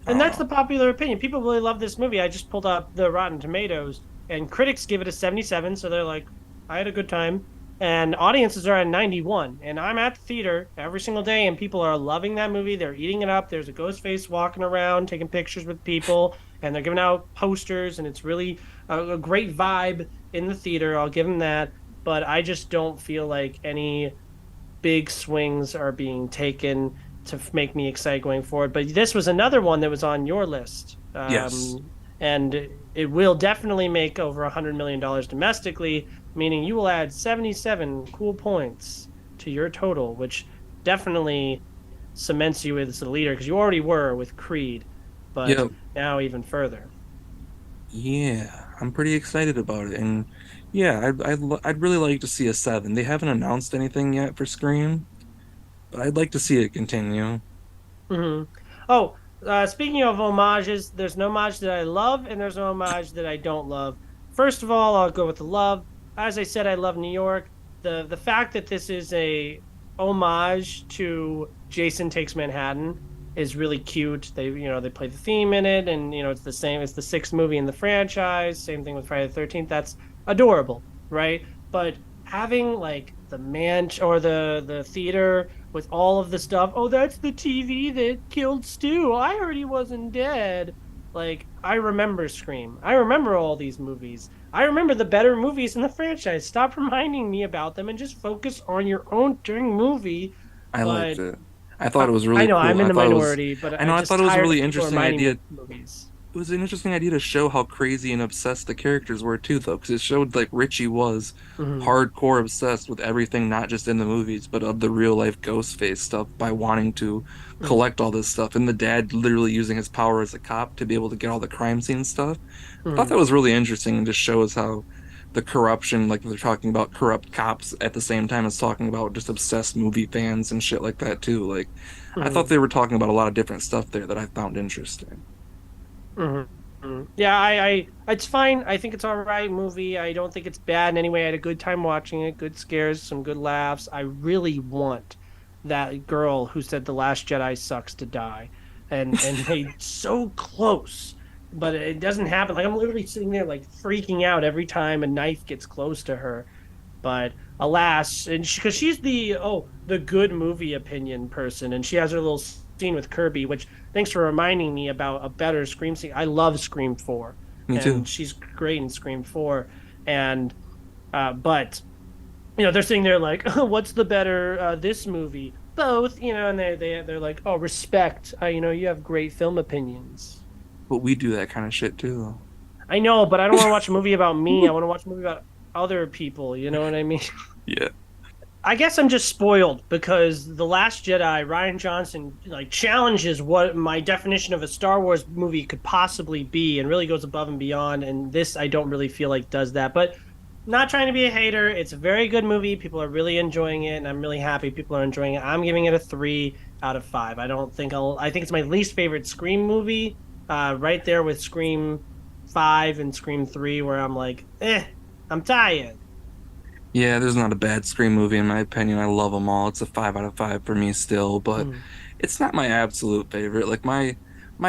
I And don't that's know. the popular opinion. People really love this movie. I just pulled up the Rotten Tomatoes, and critics give it a 77, so they're like, I had a good time. And audiences are at 91. And I'm at the theater every single day, and people are loving that movie. They're eating it up. There's a ghost face walking around, taking pictures with people, and they're giving out posters, and it's really a great vibe in the theater. I'll give them that. But I just don't feel like any big swings are being taken to make me excited going forward. But this was another one that was on your list. Yes. and it will definitely make over $100 million domestically, meaning you will add 77 cool points to your total, which definitely cements you as the leader because you already were with Creed, but Yeah, now even further. yeah, I'm pretty excited about it, and yeah, I'd really like to see a seven. They haven't announced anything yet for Scream, but I'd like to see it continue. Mm-hmm. Oh, speaking of homages, there's an homage that I love and there's an homage that I don't love. First of all, I'll go with the love. As I said, I love New York. The fact that this is a homage to Jason Takes Manhattan is really cute. They play the theme in it, and it's the same. It's the sixth movie in the franchise. Same thing with Friday the 13th. That's adorable, right? But having like the man or the theater with all of the stuff. Oh, that's the TV that killed Stu. I heard he wasn't dead. Like, I remember Scream. I remember all these movies. I remember the better movies in the franchise. Stop reminding me about them and just focus on your own during movie. I liked But it. I thought it was I really know cool. I'm in the minority, but I I'm know, I just thought it was a tired really of people interesting reminding me idea. of movies. It was an interesting idea to show how crazy and obsessed the characters were too, though, because it showed like Richie was Mm-hmm. hardcore obsessed with everything, not just in the movies, but of the real life Ghostface stuff by wanting to Mm-hmm. collect all this stuff, and the dad literally using his power as a cop to be able to get all the crime scene stuff. I thought Mm-hmm. that was really interesting and just shows how the corruption, like they're talking about corrupt cops at the same time as talking about just obsessed movie fans and shit like that too. Like, I thought Mm-hmm. they were talking about a lot of different stuff there that I found interesting. Yeah, it's fine. I think it's all right movie. I don't think it's bad in any way. I had a good time watching it. Good scares, some good laughs. I really want that girl who said The Last Jedi sucks to die, and they so close, but it doesn't happen. Like I'm literally sitting there like freaking out every time a knife gets close to her. But alas, and because she's the good movie opinion person, and she has her little scene with Kirby, which thanks for reminding me about a better Scream scene. I love Scream 4, Me and too. she's great in Scream 4. And but they're sitting there like, oh, what's the better this movie? Both, and they're like, oh, respect. You have great film opinions. But we do that kind of shit too. I know, but I don't want to watch a movie about me. I want to watch a movie about other people. You know what I mean? Yeah. I guess I'm just spoiled because The Last Jedi, Ryan Johnson like challenges what my definition of a Star Wars movie could possibly be and really goes above and beyond. And this I don't really feel like does that. But not trying to be a hater. It's a very good movie. People are really enjoying it, and I'm really happy people are enjoying it. I'm giving it a 3 out of 5. I don't think I think it's my least favorite Scream movie. Right there with Scream 5 and Scream 3, where I'm like, I'm tired. Yeah, there's not a bad Scream movie in my opinion. I love them all. It's a 5 out of 5 for me still, but Mm. it's not my absolute favorite. Like my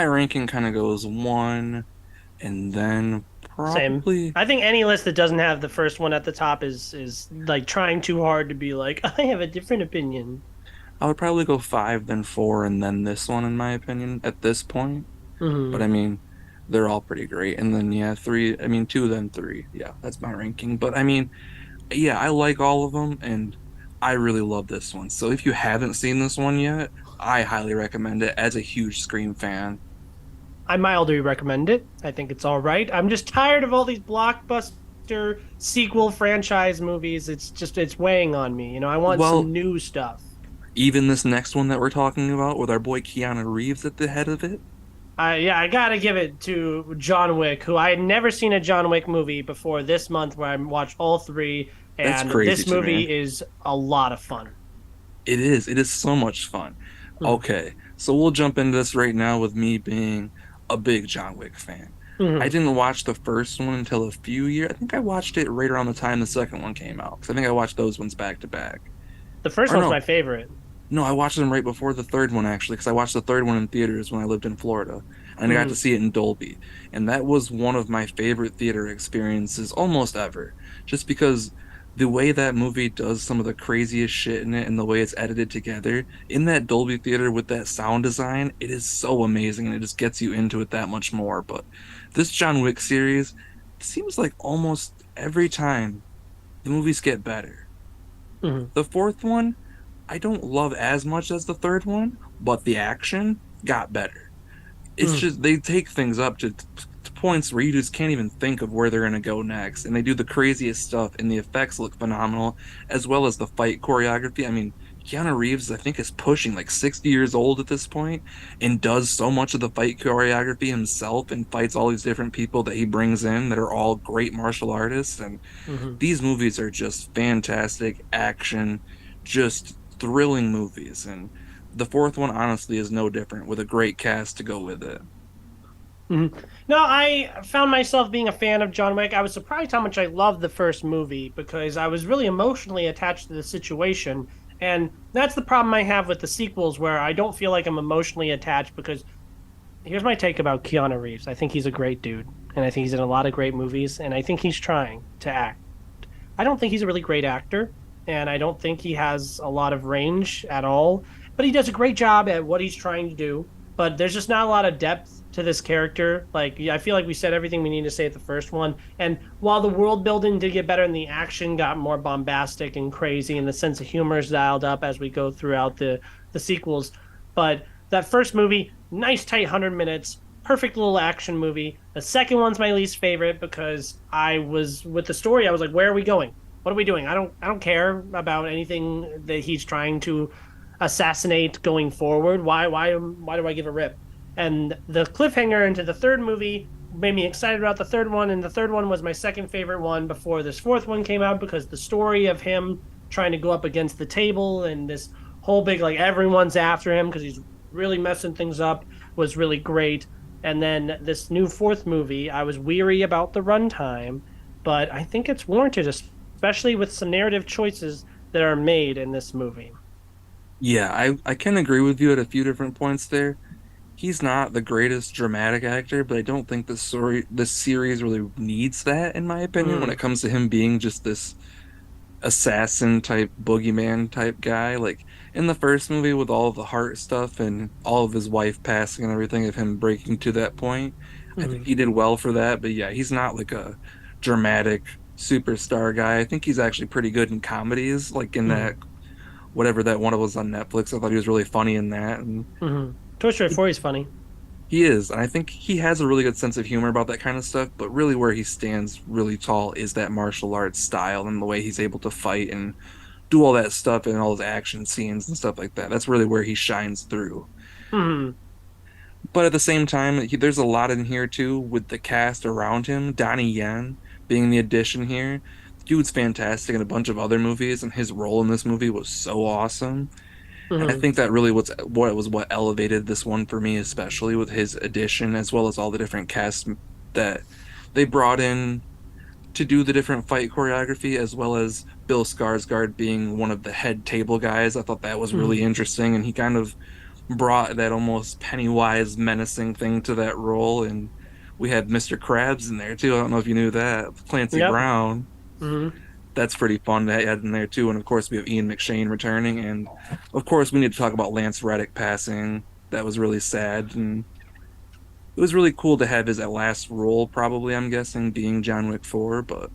ranking kind of goes one and then Same. probably I think any list that doesn't have the first one at the top is like trying too hard to be like, I have a different opinion. I would probably go five, then four, and then this one in my opinion at this point. But Hmm. I mean, they're all pretty great. And then yeah, three, I mean two, then three. Yeah, that's my ranking. But I mean, yeah, I like all of them, and I really love this one. So if you haven't seen this one yet, I highly recommend it as a huge Scream fan. I mildly recommend it. I think it's all right. I'm just tired of all these blockbuster sequel franchise movies. It's weighing on me. I want Well, some new stuff. even this next one that we're talking about with our boy Keanu Reeves at the head of it, Yeah, I gotta give it to John Wick, who I had never seen a John Wick movie before this month, where I watched all three, that's and crazy this to me. movie is a lot of fun. It is. It is so much fun. Mm-hmm. Okay, so we'll jump into this right now with me being a big John Wick fan. I Mm-hmm. didn't watch the first one until a few years. I think I watched it right around the time the second one came out. Because I think I watched those ones back to back. The first Or one's no, my favorite. no, I watched them right before the third one actually. Because I watched the third one in theaters when I lived in Florida, and I got to Mm-hmm. see it in Dolby, and that was one of my favorite theater experiences almost ever. Just because the way that movie does some of the craziest shit in it and the way it's edited together in that Dolby theater with that sound design, it is so amazing and it just gets you into it that much more. But this John Wick series seems like almost every time the movies get better. Mm-hmm. The fourth one, I don't love as much as the third one, but the action got better. It's Mm-hmm. just they take things up to points where you just can't even think of where they're going to go next. And they do the craziest stuff, and the effects look phenomenal, as well as the fight choreography. I mean, Keanu Reeves, I think, is pushing like 60 years old at this point and does so much of the fight choreography himself and fights all these different people that he brings in that are all great martial artists. And Hmm. these movies are just fantastic action, just thrilling movies. And the fourth one, honestly, is no different with a great cast to go with it. Hmm. No, I found myself being a fan of John Wick. I was surprised how much I loved the first movie because I was really emotionally attached to the situation. And that's the problem I have with the sequels, where I don't feel like I'm emotionally attached because here's my take about Keanu Reeves. I think he's a great dude, and I think he's in a lot of great movies, and I think he's trying to act. I don't think he's a really great actor, and I don't think he has a lot of range at all, but he does a great job at what he's trying to do. But there's just not a lot of depth to this character. Like, I feel like we said everything we need to say at the first one. And while the world building did get better and the action got more bombastic and crazy, and the sense of humor is dialed up as we go throughout the sequels, but that first movie, nice tight 100 minutes, perfect little action movie. The second one's my least favorite because I was with the story. I was like, where are we going? What are we doing? I don't care about anything that he's trying to assassinate going forward. Why do I give a rip? And the cliffhanger into the third movie made me excited about the third one, and the third one was my second favorite one before this fourth one came out because the story of him trying to go up against the table and this whole big like everyone's after him because he's really messing things up was really great. And then this new fourth movie, I was weary about the runtime, but I think it's warranted, especially with some narrative choices that are made in this movie. Yeah, I can agree with you at a few different points there. He's not the greatest dramatic actor, but I don't think this series really needs that, in my opinion, when Mm, it comes to him being just this assassin type boogeyman type guy. Like in the first movie with all of the heart stuff and all of his wife passing and everything of him breaking to that point, I think mm, he did well for that. But yeah, he's not like a dramatic superstar guy. I think he's actually pretty good in comedies, like in that mm, whatever that one was on Netflix. I thought he was really funny in that. And Toy Story 4 is funny. he is. And I think he has a really good sense of humor about that kind of stuff. But really, where he stands really tall is that martial arts style and the way he's able to fight and do all that stuff and all his action scenes and stuff like that. That's really where he shines through. Mm, But at the same time, there's a lot in here too with the cast around him. Donnie Yen being the addition here. The dude's fantastic in a bunch of other movies, and his role in this movie was so awesome. And I mm, think that really what elevated this one for me, especially with his addition, as well as all the different casts that they brought in to do the different fight choreography, as well as Bill Skarsgård being one of the head table guys. I thought that was really mm. interesting, and he kind of brought that almost Pennywise menacing thing to that role. And we had Mr. Krabs in there too. I don't know if you knew that. Clancy Yep. Brown. Mm. That's pretty fun to add in there too. And of course, we have Ian McShane returning, and of course, we need to talk about Lance Reddick passing. That was really sad, and it was really cool to have his last role, probably, I'm guessing, being John Wick 4, but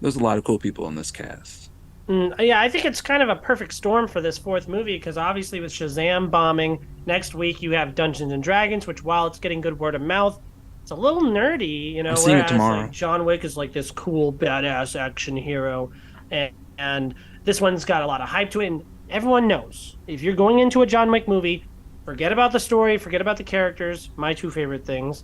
there's a lot of cool people in this cast. Yeah, I think it's kind of a perfect storm for this fourth movie because obviously with Shazam bombing, next week you have Dungeons and Dragons, which while it's getting good word of mouth, it's a little nerdy, I'm seeing it whereas like tomorrow. John Wick is like this cool badass action hero, and this one's got a lot of hype to it, and everyone knows if you're going into a John Wick movie, forget about the story, forget about the characters, my two favorite things.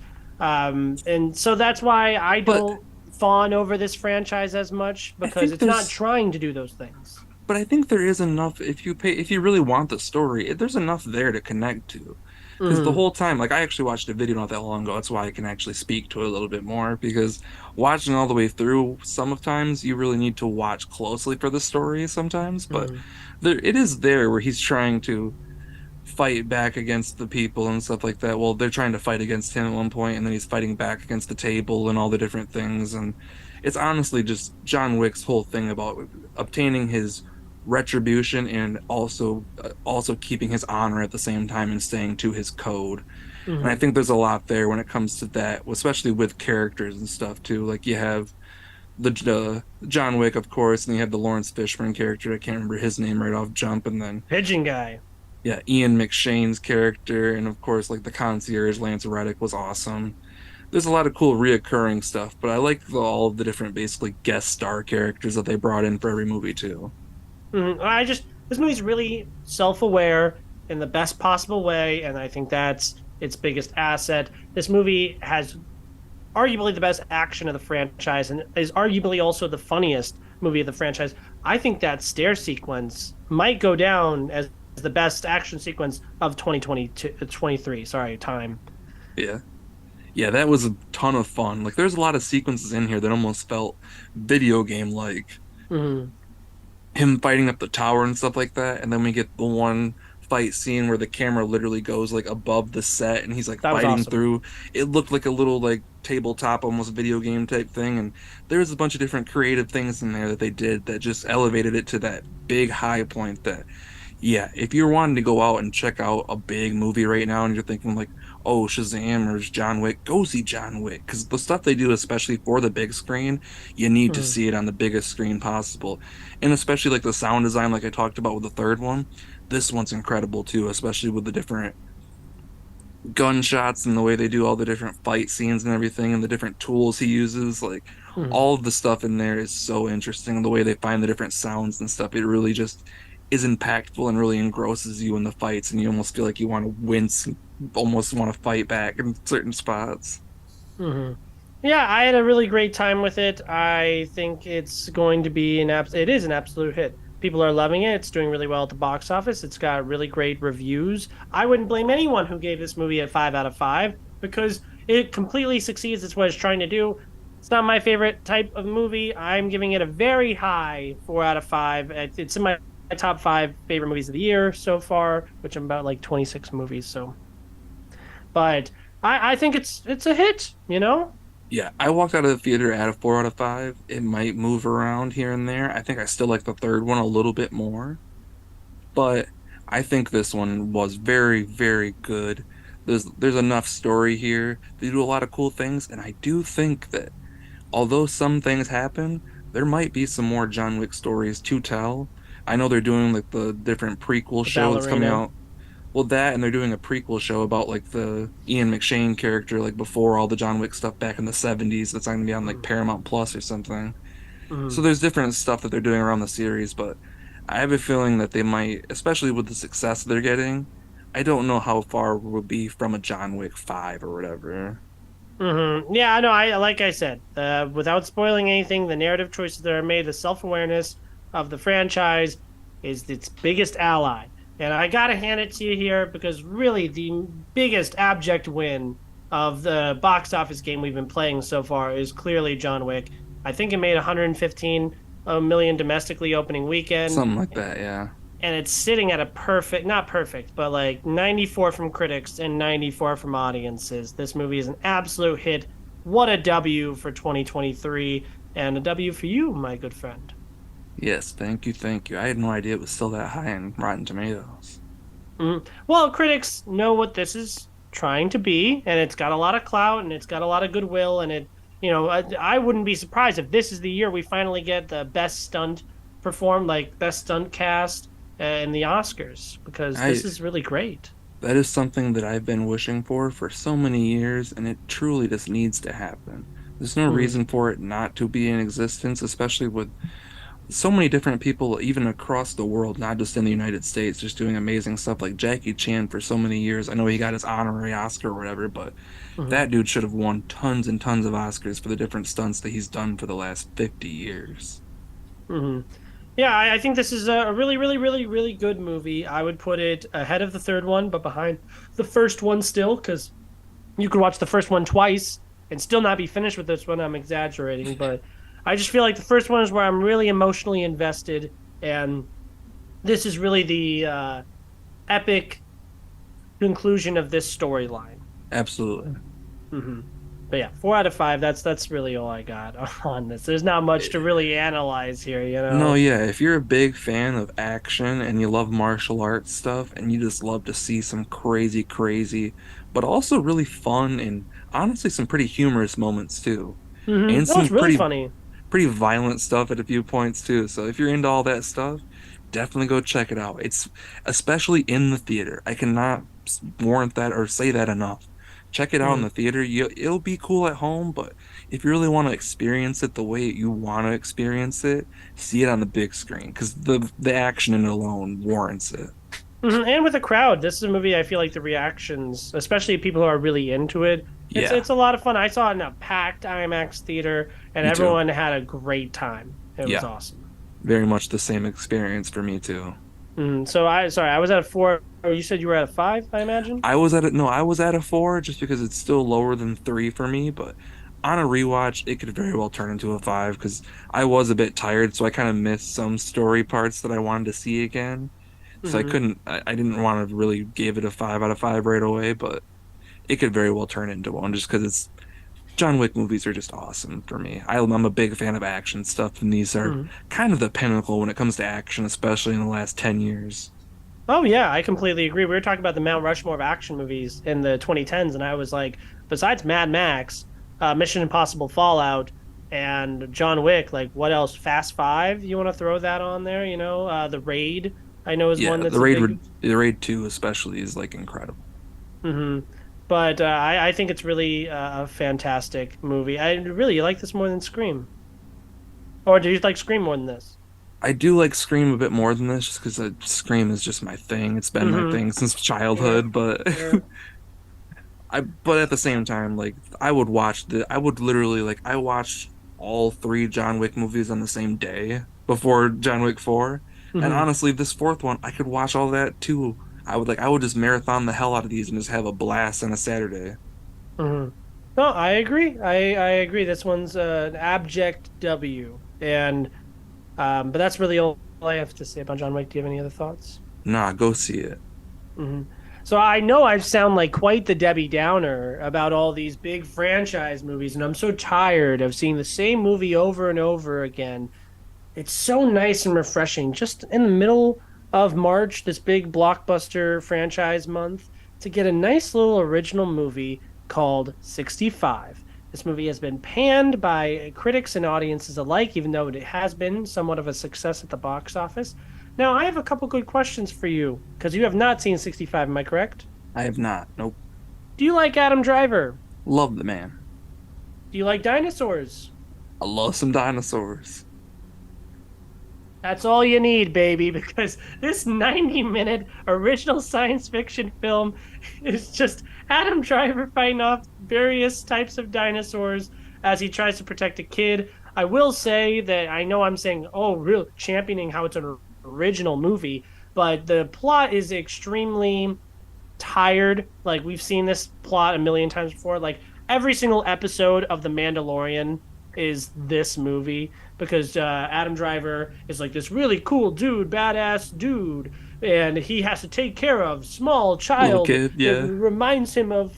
And so that's why I But don't fawn over this franchise as much I because think it's not there's trying to do those things. but I think there is enough if you really want the story, there's enough there to connect to. Because the Mm, whole time, like I actually watched a video not that long ago. That's why I can actually speak to it a little bit more. Because watching all the way through, some of times you really need to watch closely for the story sometimes. But mm, there it is there where he's trying to fight back against the people and stuff like that. Well, they're trying to fight against him at one point, and then he's fighting back against the table and all the different things. And it's honestly just John Wick's whole thing about obtaining his retribution and also keeping his honor at the same time and staying to his code. And I mm. think there's a lot there when it comes to that, especially with characters and stuff too. Like you have John Wick, of course, and you have the Lawrence Fishburne character. I can't remember his name right off jump, and then Pigeon guy. yeah, Ian McShane's character, and of course, like the concierge Lance Reddick was awesome. there's a lot of cool reoccurring stuff, but I like all of the different basically guest star characters that they brought in for every movie too. I just this movie's really self-aware in the best possible way, and I think that's its biggest asset. This movie has arguably the best action of the franchise and is arguably also the funniest movie of the franchise. I think that stair sequence might go down as the best action sequence of 2022 23, sorry, time. Yeah. Yeah, that was a ton of fun. Like there's a lot of sequences in here that almost felt video game like. Mm-hmm. Him fighting up the tower and stuff like that. And then we get the one fight scene where the camera literally goes like above the set and he's like That was fighting awesome. through. It looked like a little like tabletop, almost video game type thing. And there's a bunch of different creative things in there that they did that just elevated it to that big high point that yeah, if you're wanting to go out and check out a big movie right now and you're thinking like, oh, Shazam or John Wick, go see John Wick. Because the stuff they do, especially for the big screen, you need to Mm-hmm. see it on the biggest screen possible. And especially like the sound design, like I talked about with the third one, this one's incredible too, especially with the different gunshots and the way they do all the different fight scenes and everything and the different tools he uses. Like Mm-hmm. all of the stuff in there is so interesting. The way they find the different sounds and stuff, it really just is impactful and really engrosses you in the fights, and you almost feel like you want to wince and almost want to fight back in certain spots. Mm-hmm. Yeah, I had a really great time with it. I think it's going to be it is an absolute hit. People are loving it. It's doing really well at the box office. It's got really great reviews. I wouldn't blame anyone who gave this movie a 5 out of 5 because it completely succeeds. It's what it's trying to do. It's not my favorite type of movie. I'm giving it a very high 4 out of 5. It's in my top 5 favorite movies of the year so far, which I'm about like 26 movies. So, but I think it's a hit. You know. Yeah, I walked out of the theater at a 4 out of 5. It might move around here and there. I think I still like the third one a little bit more, but I think this one was very, very good. There's enough story here. They do a lot of cool things, and I do think that although some things happen, there might be some more John Wick stories to tell. I know they're doing like the different prequel The show that's coming ballerina. out. Well, that and they're doing a prequel show about like the Ian McShane character, like before all the John Wick stuff back in the 70s. That's going to be on like Mm-hmm. Paramount Plus or something. So Mm-hmm. there's different stuff that they're doing around the series, but I have a feeling that they might, especially with the success they're getting, I don't know how far we'll be from a John Wick 5 or whatever. Yeah, I know. I like I said, without spoiling anything, the narrative choices that are made, the self-awareness of the franchise is its biggest ally. And I gotta hand it to you here because really the biggest abject win of the box office game we've been playing so far is clearly John Wick. I think it made 115 million domestically opening weekend, Something like that, yeah. and it's sitting at a perfect, not perfect, but like 94 from critics and 94 from audiences. This movie is an absolute hit. What a W for 2023 and a W for you, my good friend. Yes, thank you, thank you. I had no idea it was still that high in Rotten Tomatoes. Well, critics know what this is trying to be, and it's got a lot of clout and it's got a lot of goodwill, and I wouldn't be surprised if this is the year we finally get the best stunt performed, like best stunt cast in the Oscars, because I this is really great. That is something that I've been wishing for so many years, and it truly just needs to happen. There's no Mhm. reason for it not to be in existence, especially with so many different people, even across the world, not just in the United States, just doing amazing stuff like Jackie Chan for so many years. I know he got his honorary Oscar or whatever, but Mhm. that dude should have won tons and tons of Oscars for the different stunts that he's done for the last 50 years. Mhm. Yeah, I think this is a really, really, really, really good movie. I would put it ahead of the third one, but behind the first one still, because you could watch the first one twice and still not be finished with this one. I'm exaggerating, but I just feel like the first one is where I'm really emotionally invested, and this is really the epic conclusion of this storyline. Absolutely. Hmm. But yeah, 4 out of 5. That's really all I got on this. There's not much to really analyze here, you No, know. yeah, if you're a big fan of action and you love martial arts stuff and you just love to see some crazy, crazy, but also really fun and honestly some pretty humorous moments too. And Oh, some it's really pretty funny. pretty violent stuff at a few points too. So if you're into all that stuff, definitely go check it out. It's especially in the theater. I cannot warrant that or say that enough. Check it out in Mhm. the theater. It'll be cool at home, but if you really want to experience it the way you want to experience it, see it on the big screen because the action in it alone warrants it. And with a crowd, this is a movie I feel like the reactions, especially people who are really into it, Yeah, it's a lot of fun. I saw it in a packed IMAX theater, and me too. everyone had a great time. It was Yeah, awesome. very much the same experience for me too. So I was at a four. Or you said you were at a five, I imagine. I was at a no, I was at a four just because it's still lower than three for me, but on a rewatch, it could very well turn into a five because I was a bit tired, so I kind of missed some story parts that I wanted to see again. So I Hmm couldn't, I didn't want to really give it a 5 out of 5 right away, but it could very well turn into one just because it's John Wick movies are just awesome for me. I'm a big fan of action stuff, and these are hmm kind of the pinnacle when it comes to action, especially in the last 10 years. Oh yeah, I completely agree. We were talking about the Mount Rushmore of action movies in the 2010s, and I was like, besides Mad Max, Mission Impossible Fallout, and John Wick, like what else? Fast Five? You want to throw that on there? The Raid. I know is one Yeah, that's a big. The Raid 2 especially is like incredible. hmm But I think it's really a fantastic movie. I really you like this more than Scream, or do you like Scream more than this? I do like Scream a bit more than this just because Scream is just my thing. It's been my hmm thing since Sure, childhood, but sure. but at the same time, like I would literally like I watched all three John Wick movies on the same day before John Wick 4. And hmm honestly, this fourth one, I could watch all that too. I would just marathon the hell out of these and just have a blast on a Saturday. hmm No, I agree. I agree. This one's an abject W, and but that's really all I have to say about John Wick. Do you have any other thoughts? Nah, go see it. hmm So I know I sound like quite the Debbie Downer about all these big franchise movies, and I'm so tired of seeing the same movie over and over again. It's so nice and refreshing just in the middle of March, this big blockbuster franchise month, to get a nice little original movie called 65. This movie has been panned by critics and audiences alike, even though it has been somewhat of a success at the box office. Now, I have a couple good questions for you because you have not seen 65, am I correct? I have not. Nope. Do you like Adam Driver? Love the man. Do you like dinosaurs? I love some dinosaurs. That's all you need, baby, because this 90-minute original science fiction film is just Adam Driver fighting off various types of dinosaurs as he tries to protect a kid. I will say that I know I'm saying, oh, real championing how it's an original movie, but the plot is extremely tired. Like we've seen this plot a million times before. Like every single episode of The Mandalorian is this movie because Adam Driver is like this really cool dude, badass dude, and he has to take care of small Little child kid, that yeah. reminds him of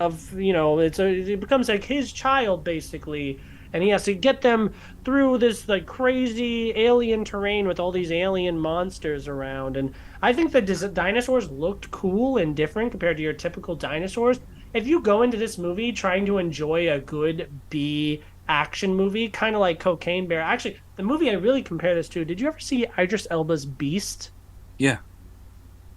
it becomes like his child basically, and he has to get them through this like crazy alien terrain with all these alien monsters around. And I think the dinosaurs looked cool and different compared to your typical dinosaurs. If you go into this movie trying to enjoy a good B action movie, kind of like Cocaine Bear. Actually, the movie I really compare this to, did you ever see Idris Elba's Beast? Yeah.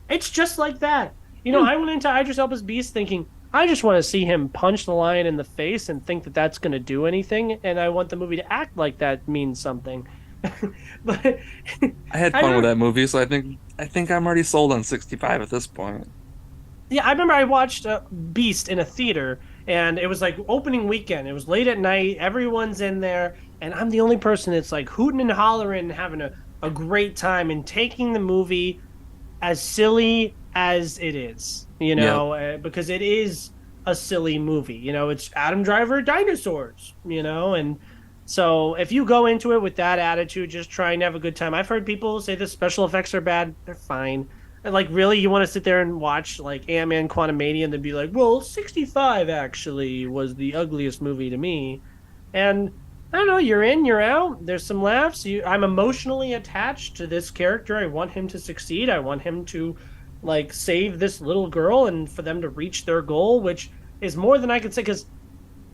It's just like that. Hmm. I went into Idris Elba's Beast thinking, I just want to see him punch the lion in the face and think that that's going to do anything. And I want the movie to act like that means something. But I had I fun with remember, that movie, so I think I'm already sold on 65 at this point. yeah, I remember I watched Beast in a theater and it was like opening weekend. It was late at night. Everyone's in there. And I'm the only person that's like hooting and hollering and having a great time and taking the movie as silly as it is, Yep. because it is a silly movie. It's Adam Driver dinosaurs, and so if you go into it with that attitude, just trying to have a good time. I've heard people say the special effects are bad. They're fine. And like, really, you want to sit there and watch like Ant-Man Quantumania and then be like, well, 65 actually was the ugliest movie to me. And I don't know, you're in, you're out. There's some laughs. I'm emotionally attached to this character. I want him to succeed. I want him to like save this little girl and for them to reach their goal, which is more than I could say. Because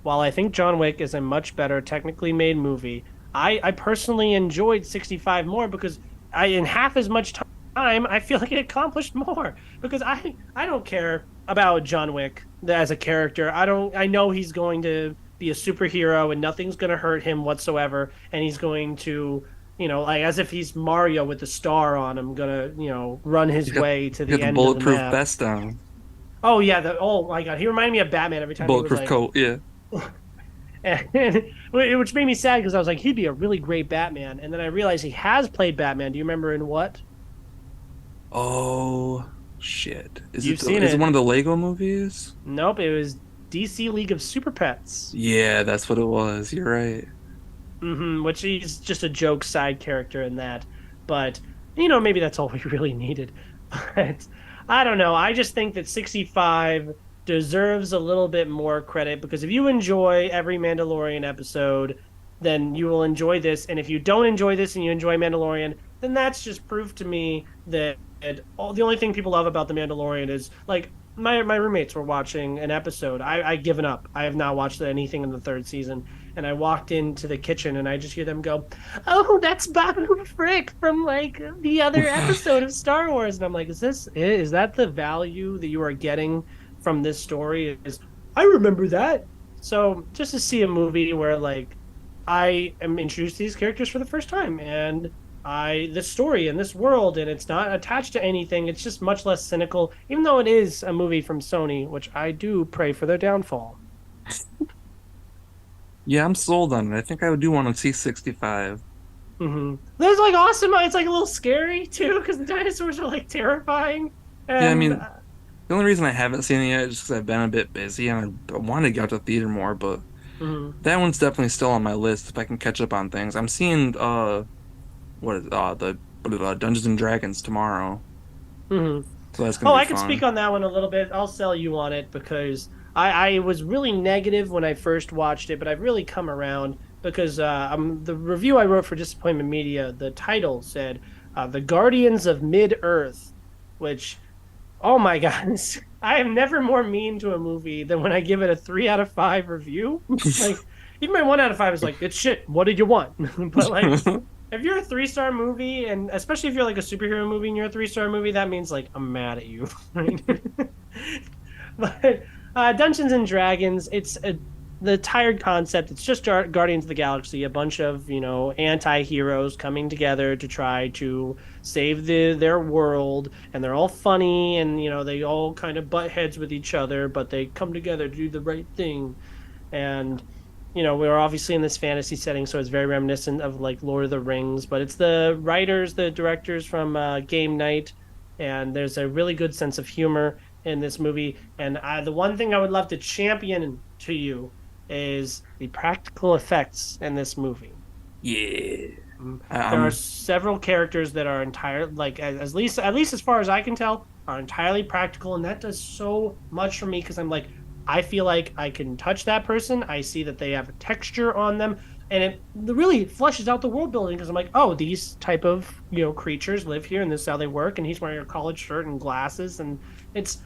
while I think John Wick is a much better technically made movie, I personally enjoyed 65 more because in half as much time I feel like it accomplished more because I don't care about John Wick as a character. I know he's going to be a superhero and nothing's going to hurt him whatsoever, and he's going to, like as if he's Mario with the star on him, gonna, run his You got way to you got the the end of the bulletproof map. vest on, Oh yeah, oh my God, he reminded me of Batman every time he was bulletproof like, coat. Yeah. and, which made me sad because I was like, he'd be a really great Batman, and then I realized he has played Batman. Do you remember in what? Oh shit! You've seen Is it it. one of the Lego movies? Nope, it was DC League of Super Pets. Yeah, that's what it was. You're right. Which he's just a joke side character in that. But, maybe that's all we really needed. But I don't know. I just think that 65 deserves a little bit more credit because if you enjoy every Mandalorian episode, then you will enjoy this. And if you don't enjoy this and you enjoy Mandalorian, then that's just proof to me that the only thing people love about the Mandalorian is like my roommates were watching an episode. I given up. I have not watched anything in the third season, and I walked into the kitchen and I just hear them go, "Oh, that's Babu Frick from like the other episode of Star Wars." And I'm like, is that the value that you are getting from this story? Is I remember that. So just to see a movie where like I am introduced to these characters for the first time and this story and this world and it's not attached to anything, it's just much less cynical, even though it is a movie from Sony, which I do pray for their downfall. Yeah, I'm sold on it. I think I do want to see 65. There's like awesome, it's like a little scary too because the dinosaurs are like terrifying Yeah, I and mean, the only reason I haven't seen it yet is just because I've been a bit busy and I wanted to get out to the theater more, but mhm, that one's definitely still on my list if I can catch up on things. I'm seeing the Dungeons and Dragons tomorrow, mhm. so that's gonna Oh, be I could speak fun. on that one a little bit. I'll sell you on it because I was really negative when I first watched it, but I've really come around because the review I wrote for Disappointment Media, the title said "The Guardians of Mid Earth," which, oh my God, I am never more mean to a movie than when I give it a 3 out of 5 review. Like even my 1 out of 5 is like it's shit. What did you want? But like if you're a 3-star movie, and especially if you're like a superhero movie and you're a 3-star movie, that means like I'm mad at you. Right? But Dungeons and Dragons, the tired concept. It's just Guardians of the Galaxy, a bunch of anti-heroes coming together to try to save their world, and they're all funny, and they all kind of butt heads with each other, but they come together to do the right thing. And we're obviously in this fantasy setting, so it's very reminiscent of like Lord of the Rings, but it's the directors from Game Night, and there's a really good sense of humor in this movie. And the one thing I would love to champion to you is the practical effects in this movie. Yeah, There are I'm several characters that are entire like at least as far as I can tell are entirely practical, and that does so much for me because I'm like I feel like I can touch that person. I see that they have a texture on them, and it really fleshes out the world building because I'm like, oh, these type of creatures live here, and this is how they work. And he's wearing a collared shirt and glasses, and it's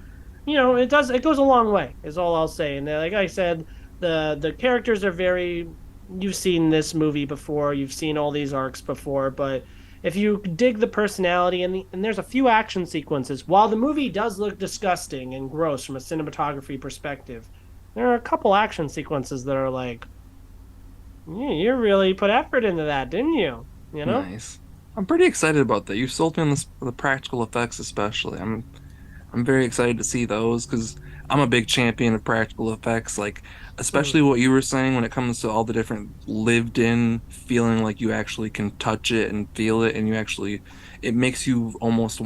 it goes a long way. Is all I'll say. And like I said, the characters are very. You've seen this movie before. You've seen all these arcs before, but if you dig the personality and there's a few action sequences, while the movie does look disgusting and gross from a cinematography perspective, there are a couple action sequences that are like, you really put effort into that, didn't you? You know? nice. I'm pretty excited about that. You sold me on the practical effects, especially. I'm very excited to see those because I'm a big champion of practical effects. Like, Mm, especially what you were saying when it comes to all the different lived in feeling like you actually can touch it and feel it, and it makes you almost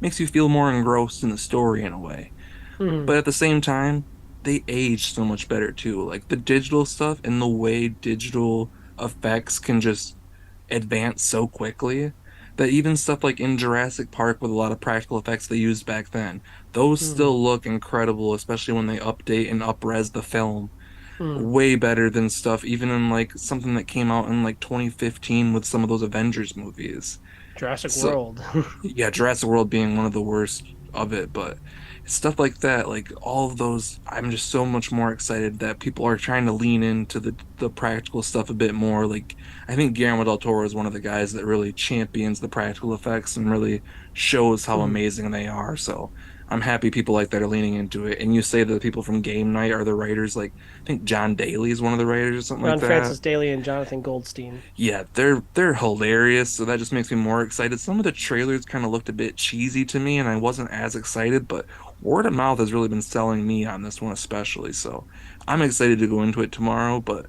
makes you feel more engrossed in the story in a way. mm, But at the same time, they age so much better too. Like the digital stuff and the way digital effects can just advance so quickly that even stuff like in Jurassic Park with a lot of practical effects they used back then, those mm, still look incredible, especially when they update and upres the film. mm. Way better than stuff even in like something that came out in like 2015 with some of those Avengers movies. Jurassic So World. yeah, Jurassic World being one of the worst of it, but stuff like that, like all of those, I'm just so much more excited that people are trying to lean into the practical stuff a bit more. Like I think Guillermo del Toro is one of the guys that really champions the practical effects and really shows how Mm. amazing they are. So I'm happy people like that are leaning into it. And you say that the people from Game Night are the writers, like I think John Daly is one of the writers or something like John that. Francis Daly and Jonathan Goldstein. Yeah, they're hilarious, so that just makes me more excited. Some of the trailers kind of looked a bit cheesy to me, and I wasn't as excited, but word of mouth has really been selling me on this one especially. So I'm excited to go into it tomorrow, but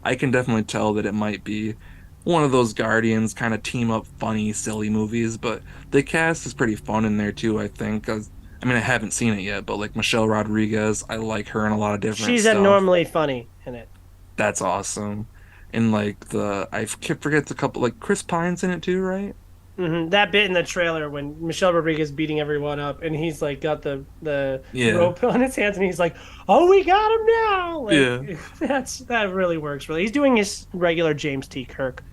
I can definitely tell that it might be one of those Guardians kind of team up funny, silly movies, but the cast is pretty fun in there too, I think. I mean, I haven't seen it yet, but like Michelle Rodriguez, I like her in a lot of different She's stuff. abnormally funny in it. That's awesome. And like I forget the couple, like Chris Pine's in it too, right? That bit in the trailer when Michelle Rodriguez beating everyone up, and he's like got the Yeah. rope on his hands, and he's like, "Oh, we got him now!" Yeah. Like that really works. Really, he's doing his regular James T. Kirk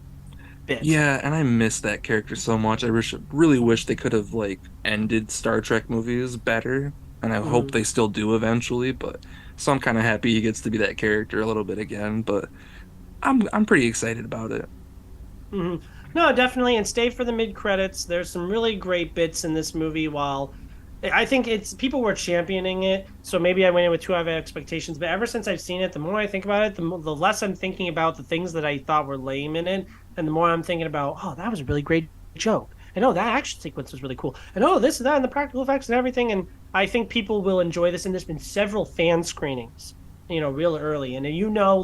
bit. Yeah, and I miss that character so much. Really wish they could have like ended Star Trek movies better, and I hope hmm they still do eventually, but so I'm kind of happy he gets to be that character a little bit again, but I'm pretty excited about it. hmm No, definitely, and stay for the mid credits. There's some really great bits in this movie. While I think it's people were championing it, so maybe I went in with too high expectations. But ever since I've seen it, the more I think about it, the less I'm thinking about the things that I thought were lame in it, and the more I'm thinking about, oh, that was a really great joke, and oh, that action sequence was really cool, and oh, this and that, and the practical effects and everything. And I think people will enjoy this. And there's been several fan screenings, real early, and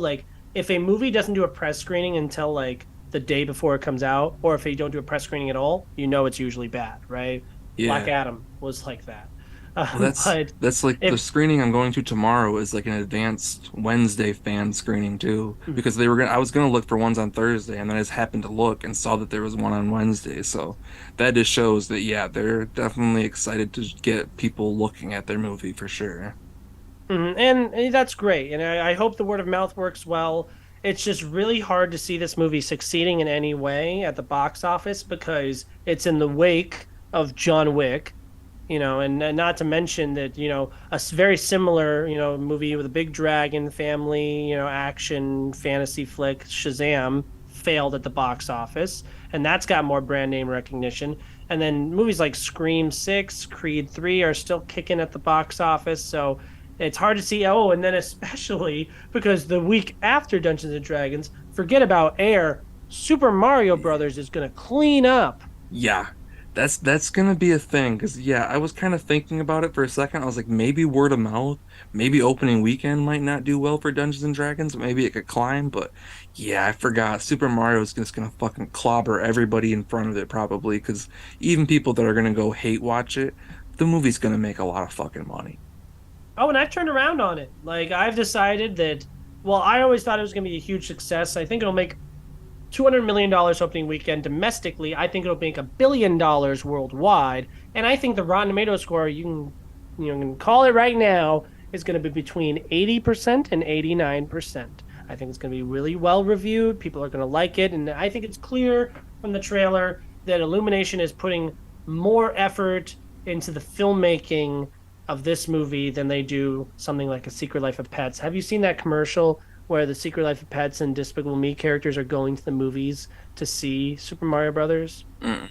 like if a movie doesn't do a press screening until like the day before it comes out, or if they don't do a press screening at all, it's usually bad, right? Black Yeah. Adam was like that. Well, But that's like the if screening I'm going to tomorrow is like an advanced Wednesday fan screening too, because I was gonna look for ones on Thursday, and then I just happened to look and saw that there was one on Wednesday. So that just shows that yeah, they're definitely excited to get people looking at their movie for sure. and that's great, and I hope the word of mouth works well. It's just really hard to see this movie succeeding in any way at the box office because it's in the wake of John Wick, and not to mention that very similar movie with a big dragon family action fantasy flick Shazam failed at the box office, and that's got more brand name recognition. And then movies like Scream 6, Creed 3 are still kicking at the box office, so it's hard to see. Oh, and then especially because the week after Dungeons and Dragons, forget about Air, Super Mario Brothers is going to clean up. Yeah, that's gonna be a thing because yeah, I was kind of thinking about it for a second. I was like, maybe word of mouth, maybe opening weekend might not do well for Dungeons and Dragons. Maybe it could climb, but yeah, I forgot. Super Mario is just gonna fucking clobber everybody in front of it probably because even people that are gonna go hate watch it, the movie's gonna make a lot of fucking money. Oh, and I've turned around on it. Like I've decided that. Well, I always thought it was going to be a huge success. I think it'll make $200 million opening weekend domestically. I think it'll make $1 billion worldwide, and I think the Rotten Tomato score you can call it right now is going to be between 80% and 89%. I think it's going to be really well reviewed. People are going to like it, and I think it's clear from the trailer that Illumination is putting more effort into the filmmaking of this movie than they do something like A Secret Life of Pets. Have you seen that commercial where the Secret Life of Pets and Despicable Me characters are going to the movies to see Super Mario Brothers? Mm.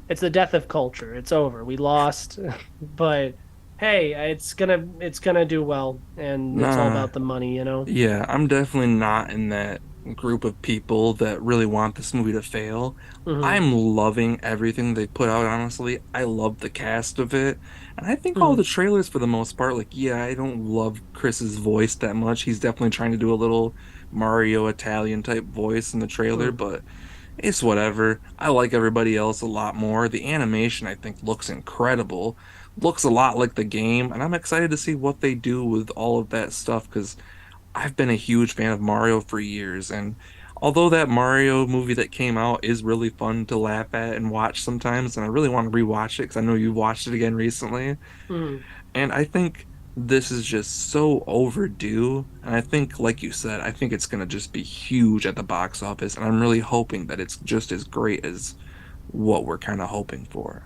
It's the death of culture. It's over. We lost, but hey, it's gonna do well, and it's all Nah. about the money. Yeah, I'm definitely not in that group of people that really want this movie to fail. hmm I'm loving everything they put out, honestly. I love the cast of it. And I think all hmm the trailers, for the most part, like, yeah, I don't love Chris's voice that much. He's definitely trying to do a little Mario Italian type voice in the trailer, hmm but it's whatever. I like everybody else a lot more. The animation, I think, looks incredible. Looks a lot like the game, and I'm excited to see what they do with all of that stuff because I've been a huge fan of Mario for years, and although that Mario movie that came out is really fun to laugh at and watch sometimes, and I really want to rewatch it because I know you've watched it again recently, hmm and I think this is just so overdue, and I think, like you said, I think it's gonna just be huge at the box office, and I'm really hoping that it's just as great as what we're kind of hoping for.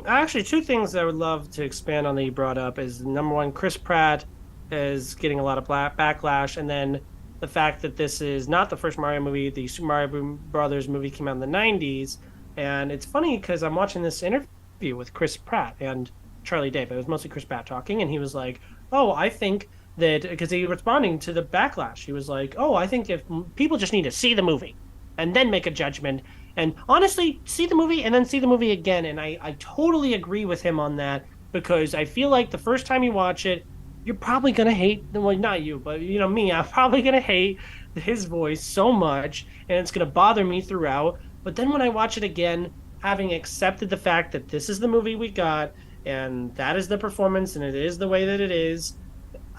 Actually, two things I would love to expand on that you brought up is number one, Chris Pratt is getting a lot of backlash, and then the fact that this is not the first Mario movie. The Super Mario Brothers movie came out in the '90s, and it's funny because I'm watching this interview with Chris Pratt, and Charlie Day, but it was mostly Chris Pratt talking, and he was like, "Oh, I think that," because he was responding to the backlash. He was like, "Oh, I think if people just need to see the movie and then make a judgment, and honestly, see the movie and then see the movie again." And I totally agree with him on that because I feel like the first time you watch it, you're probably gonna hate, well, not you, but me, I'm probably gonna hate his voice so much, and it's gonna bother me throughout. But then when I watch it again, having accepted the fact that this is the movie we got and that is the performance and it is the way that it is,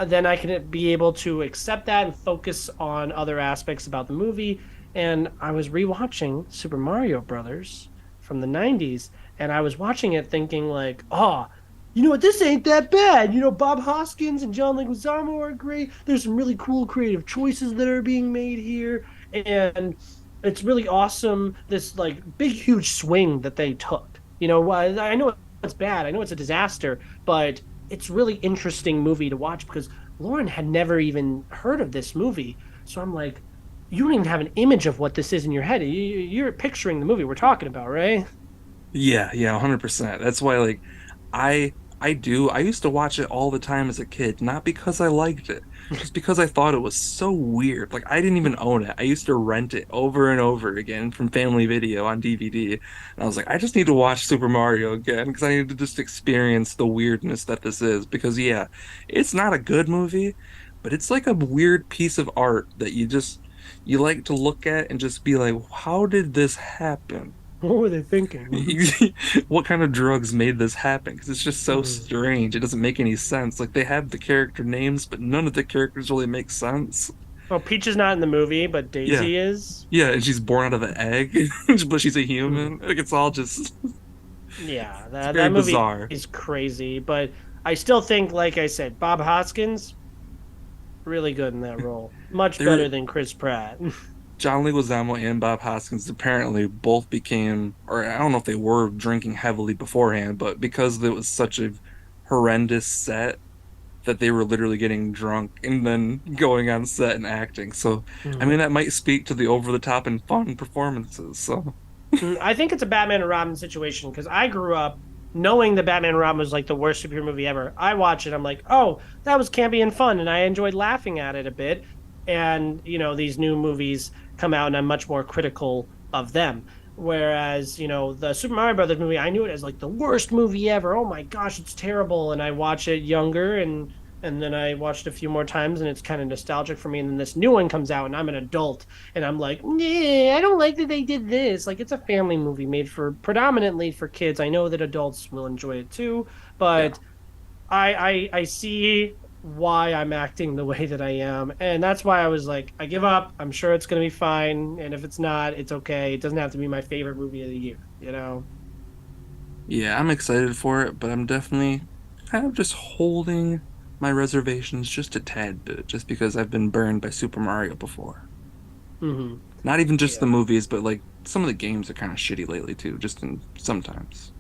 then I can be able to accept that and focus on other aspects about the movie. And I was rewatching Super Mario Brothers from the 90s, and I was watching it thinking like, "Oh, you know what? This ain't that bad. Bob Hoskins and John Leguizamo are great. There's some really cool creative choices that are being made here, and it's really awesome. This like big, huge swing that they took. I know it's bad. I know it's a disaster, but it's really interesting movie to watch because Lauren had never even heard of this movie. So I'm like, you don't even have an image of what this is in your head. You're picturing the movie we're talking about, right? Yeah, yeah, 100%. That's why like I used to watch it all the time as a kid, not because I liked it, just because I thought it was so weird. Like I didn't even own it. I used to rent it over and over again from Family Video on DVD. And I was like, I just need to watch Super Mario again because I need to just experience the weirdness that this is. Because yeah, it's not a good movie, but it's like a weird piece of art that you like to look at and just be like, how did this happen? What were they thinking? What kind of drugs made this happen? Because it's just so Mhm. strange. It doesn't make any sense. Like they have the character names, but none of the characters really make sense. Well, Peach is not in the movie, but Yeah, Daisy is. yeah, and she's born out of an egg, but she's a Mhm. human. Like it's all just Yeah, it's that very that movie bizarre. is crazy, but I still think, like I said, Bob Hoskins really good in that role, much There, better than Chris Pratt. John Leguizamo and Bob Hoskins apparently both became, or I don't know if they were drinking heavily beforehand, but because it was such a horrendous set that they were literally getting drunk and then going on set and acting. So, I mean, Mhm. that might speak to the over the top and fun performances. So, I think it's a Batman and Robin situation because I grew up knowing that Batman and Robin was like the worst superhero movie ever. I watch it, I'm like, oh, that was campy and fun, and I enjoyed laughing at it a bit. And these new movies come out, and I'm much more critical of them. Whereas, the Super Mario Brothers movie, I knew it as like the worst movie ever. Oh my gosh, it's terrible. And I watch it younger, and then I watched a few more times, and it's kind of nostalgic for me. And then this new one comes out, and I'm an adult, and I'm like, nah, I don't like that they did this. Like, it's a family movie made for predominantly for kids. I know that adults will enjoy it too, yeah. but I see why I'm acting the way that I am, and that's why I was like, I give up. I'm sure it's gonna be fine, and if it's not, it's okay. It doesn't have to be my favorite movie of the year. Yeah, I'm excited for it, but I'm definitely kind of just holding my reservations just a tad bit, just because I've been burned by Super Mario before. Hmm. Not even just the Yeah. movies, but like some of the games are kind of shitty lately too, just in sometimes.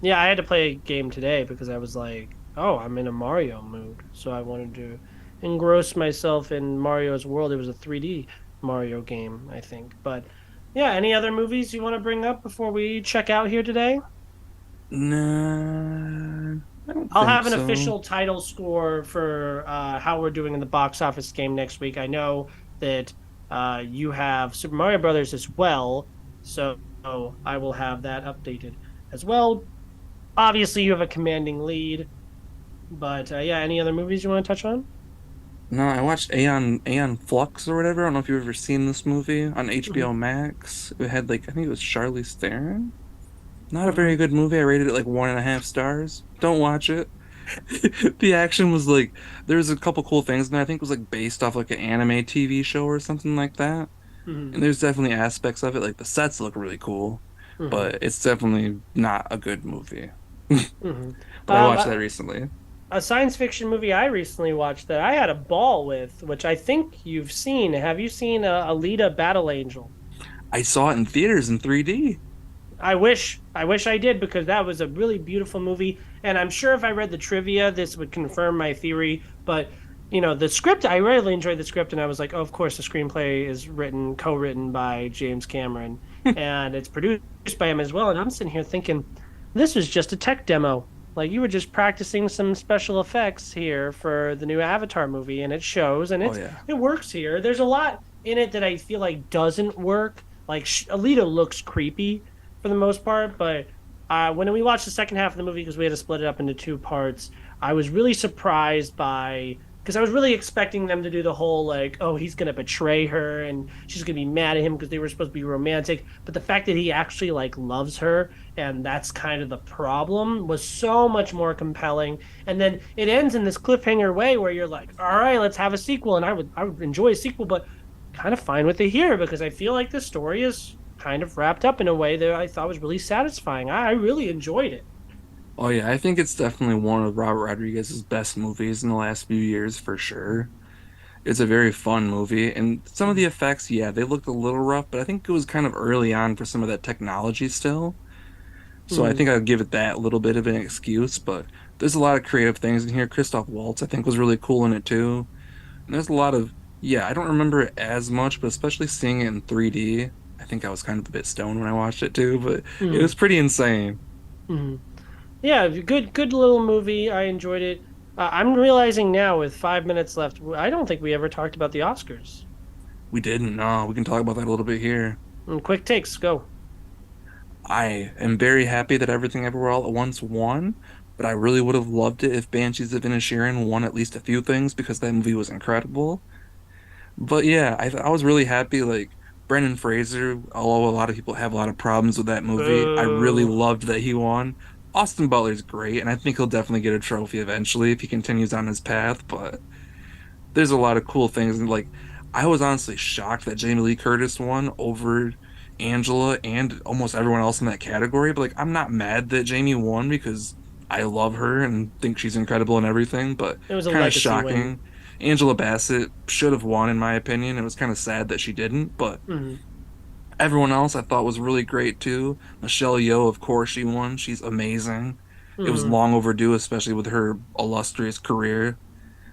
Yeah, I had to play a game today because I was like, oh, I'm in a Mario mood. So I wanted to engross myself in Mario's world. It was a 3D Mario game, I think. But yeah, any other movies you want to bring up before we check out here today? Nah, I don't I'll think have an so. official title score for how we're doing in the box office game next week. I know that you have Super Mario Brothers as well, so I will have that updated as well. Obviously, you have a commanding lead. But yeah, any other movies you want to touch on? No, I watched Aeon Flux or whatever. I don't know if you've ever seen this movie on HBO Mhm. Max. It had like I think it was Charlize Theron. Not a very Mhm. good movie. I rated it like 1.5 stars. Don't watch it. The action was like there was a couple cool things in there. I think it was like based off like an anime TV show or something like that. And Mhm. there's definitely aspects of it, like the sets look really cool, Mhm. but it's definitely not a good movie. Mhm. But I Um, watched that a, recently. a science fiction movie I recently watched that I had a ball with, which I think you've seen. Have you seen Alita Battle Angel? I saw it in theaters in 3D. I wish I did because that was a really beautiful movie, and I'm sure if I read the trivia, this would confirm my theory. But the script, I really enjoyed the script, and I was like, oh, of course, the screenplay is co-written by James Cameron, and it's produced by him as well. And I'm sitting here thinking, this was just a tech demo. Like you were just practicing some special effects here for the new Avatar movie, and it shows, and Oh yeah. it works here. There's a lot in it that I feel like doesn't work. Like Alita looks creepy for the most part, but when we watched the second half of the movie because we had to split it up into two parts, I was really surprised by because I was really expecting them to do the whole like, oh, he's gonna betray her and she's gonna be mad at him because they were supposed to be romantic. But the fact that he actually like loves her and that's kind of the problem was so much more compelling. And then it ends in this cliffhanger way where you're like, all right, let's have a sequel. And I would enjoy a sequel, but kind of fine with it here because I feel like the story is kind of wrapped up in a way that I thought was really satisfying. I really enjoyed it. Oh yeah, I think it's definitely one of Robert Rodriguez's best movies in the last few years for sure. It's a very fun movie, and some of the effects, yeah, they looked a little rough, but I think it was kind of early on for some of that technology still. So I Mm-hmm. think I'll give it that little bit of an excuse, but there's a lot of creative things in here. Christoph Waltz, I think, was really cool in it too. And there's a lot of, yeah, I don't remember it as much, but especially seeing it in 3D, I think I was kind of a bit stoned when I watched it too, but it Mm-hmm. was pretty insane. Mm-hmm. Yeah, good little movie. I enjoyed it. I'm realizing now with 5 minutes left, I don't think we ever talked about the Oscars. We didn't know. We can talk about that a little bit here. Quick takes, go. I am very happy that Everything Everywhere All at Once won, but I really would have loved it if Banshees of Inisherin won at least a few things because that movie was incredible. But yeah, I was really happy. Like Brendan Fraser, although a lot of people have a lot of problems with that movie, I really Boo. loved that he won. Austin Butler's great, and I think he'll definitely get a trophy eventually if he continues on his path. But there's a lot of cool things, and like I was honestly shocked that Jamie Lee Curtis won over Angela and almost everyone else in that category. But like, I'm not mad that Jamie won because I love her and think she's incredible and everything. But It was a kind of legacy win. shocking. Angela Bassett should have won, in my opinion. It was kind of sad that she didn't, but Mm-hmm. everyone else I thought was really great too. Michelle Yeoh, of course, she won. She's amazing. It was Mm-hmm. long overdue, especially with her illustrious career.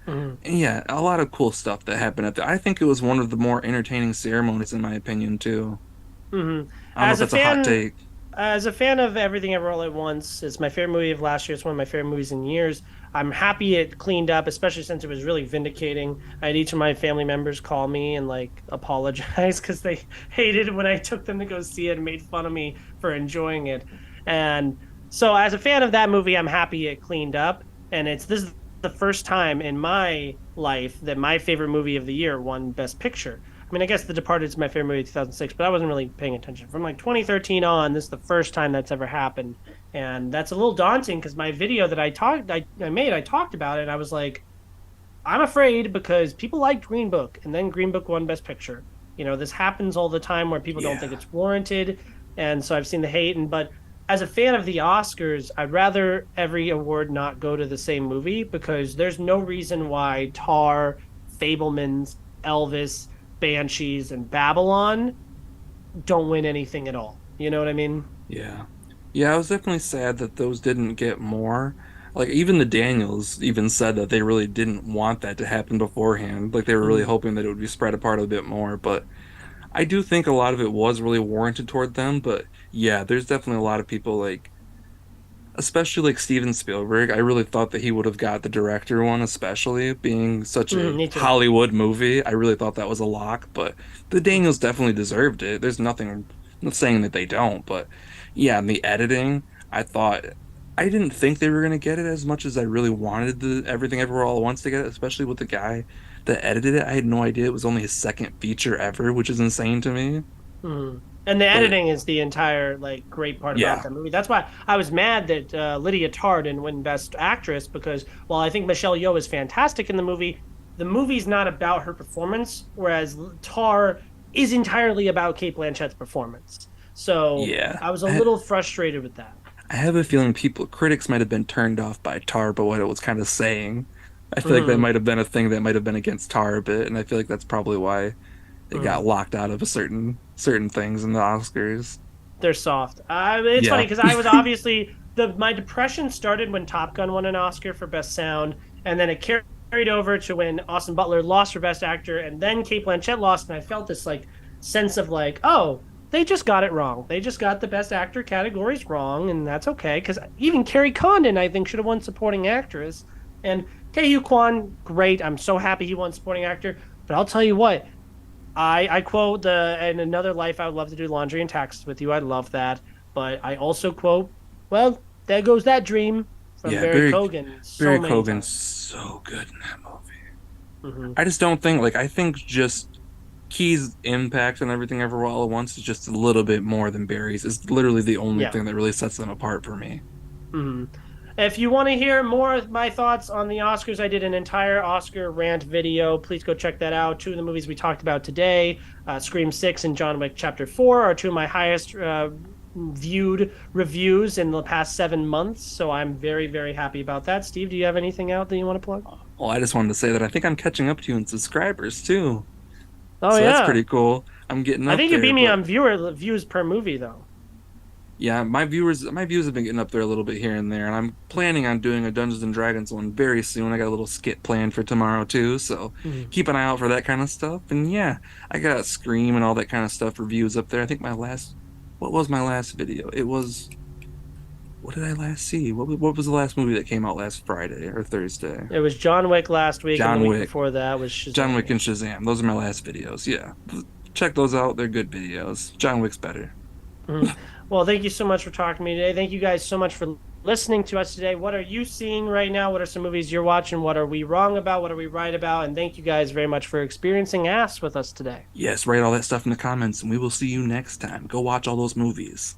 Mm-hmm. And yeah, a lot of cool stuff that happened at the. I think it was one of the more entertaining ceremonies, in my opinion, too. Mm-hmm. I don't know if As a that's a hot fan, take. as a fan of Everything Ever All at Once, it's my favorite movie of last year. It's one of my favorite movies in years. I'm happy it cleaned up, especially since it was really vindicating. I had each of my family members call me and like apologize because they hated when I took them to go see it and made fun of me for enjoying it. And so, as a fan of that movie, I'm happy it cleaned up. And this is the first time in my life that my favorite movie of the year won Best Picture. I mean, I guess The Departed is my favorite movie of 2006, but I wasn't really paying attention. From like 2013 on, this is the first time that's ever happened. And that's a little daunting because my video that I made, I talked about it. And I was like, I'm afraid because people liked Green Book and then Green Book won Best Picture. This happens all the time where people don't think Yeah, it's warranted. And so I've seen the hate. But as a fan of the Oscars, I'd rather every award not go to the same movie because there's no reason why Tar, Fablemans, Elvis, Banshees, and Babylon don't win anything at all. You know what I mean? yeah, yeah. I was definitely sad that those didn't get more. Like even the Daniels even said that they really didn't want that to happen beforehand. Like they were really Mm, hoping that it would be spread apart a bit more. But I do think a lot of it was really warranted toward them. But yeah, there's definitely a lot of people like especially like Steven Spielberg. I really thought that he would have got the director one, especially being such a me too. Hollywood movie. I really thought that was a lock, but the Daniels definitely deserved it. There's nothing, I'm not saying that they don't, but yeah, and the editing, I thought I didn't think they were gonna get it as much as I really wanted the Everything Everywhere All at Once to get it, especially with the guy that edited it. I had no idea it was only his second feature ever, which is insane to me. Mhm. And the But editing is the entire like great part about yeah, that movie. That's why I was mad that Lydia Tarr didn't win Best Actress because while I think Michelle Yeoh is fantastic in the movie's not about her performance, whereas Tarr is entirely about Kate Blanchett's performance. So yeah. I was a little frustrated with that. I have a feeling critics might have been turned off by Tar, but what it was kind of saying. I feel like that Mhm. might have been a thing that might have been against Tar a bit, and I feel like that's probably why it got Mhm. locked out of a certain things in the Oscars. They're soft. It's funny Yeah. because I was obviously the my depression started when Top Gun won an Oscar for Best Sound, and then it carried over to when Austin Butler lost for Best Actor, and then Kate Blanchett lost, and I felt this like sense of like, oh, they just got it wrong. They just got the best actor categories wrong, and that's okay. Because even Carrie Condon, I think, should have won supporting actress. And Ke Kwan, great. I'm so happy he won supporting actor. But I'll tell you what, I quote the in another life I would love to do laundry and taxes with you. I love that. But I also quote, well, there goes that dream from Yeah, Barry Cogan so Barry many Cogan's times. so good in that movie. Hmm. I just don't think like I think just Key's impact and everything ever all at once is just a little bit more than Barry's. It's literally the only Yeah. thing that really sets them apart for me. Hmm. If you want to hear more of my thoughts on the Oscars, I did an entire Oscar rant video. Please go check that out. Two of the movies we talked about today, Scream 6 and John Wick Chapter 4, are two of my highest viewed reviews in the past 7 months. So I'm very, very happy about that. Steve, do you have anything out that you want to plug? Well, I just wanted to say that I think I'm catching up to you in subscribers too. Oh, So that's yeah. pretty cool. I'm getting I up think you there, beat me but on views per movie, though. yeah, my views have been getting up there a little bit here and there, and I'm planning on doing a Dungeons and Dragons one very soon. I got a little skit planned for tomorrow too, so Mhm. keep an eye out for that kind of stuff. And yeah, I got Scream and all that kind of stuff reviews up there. I think what was my last video? It was, what did I last see? What was the last movie that came out last Friday or Thursday? It was John Wick last week, and the John week Wick. before that was John Wick Shazam. and Shazam. Those are my last videos. Yeah. Check those out. They're good videos. John Wick's better. Mhm. Well, thank you so much for talking to me today. Thank you guys so much for listening to us today. What are you seeing right now? What are some movies you're watching? What are we wrong about? What are we right about? And thank you guys very much for experiencing A.S.S with us today. Yes, write all that stuff in the comments, and we will see you next time. Go watch all those movies.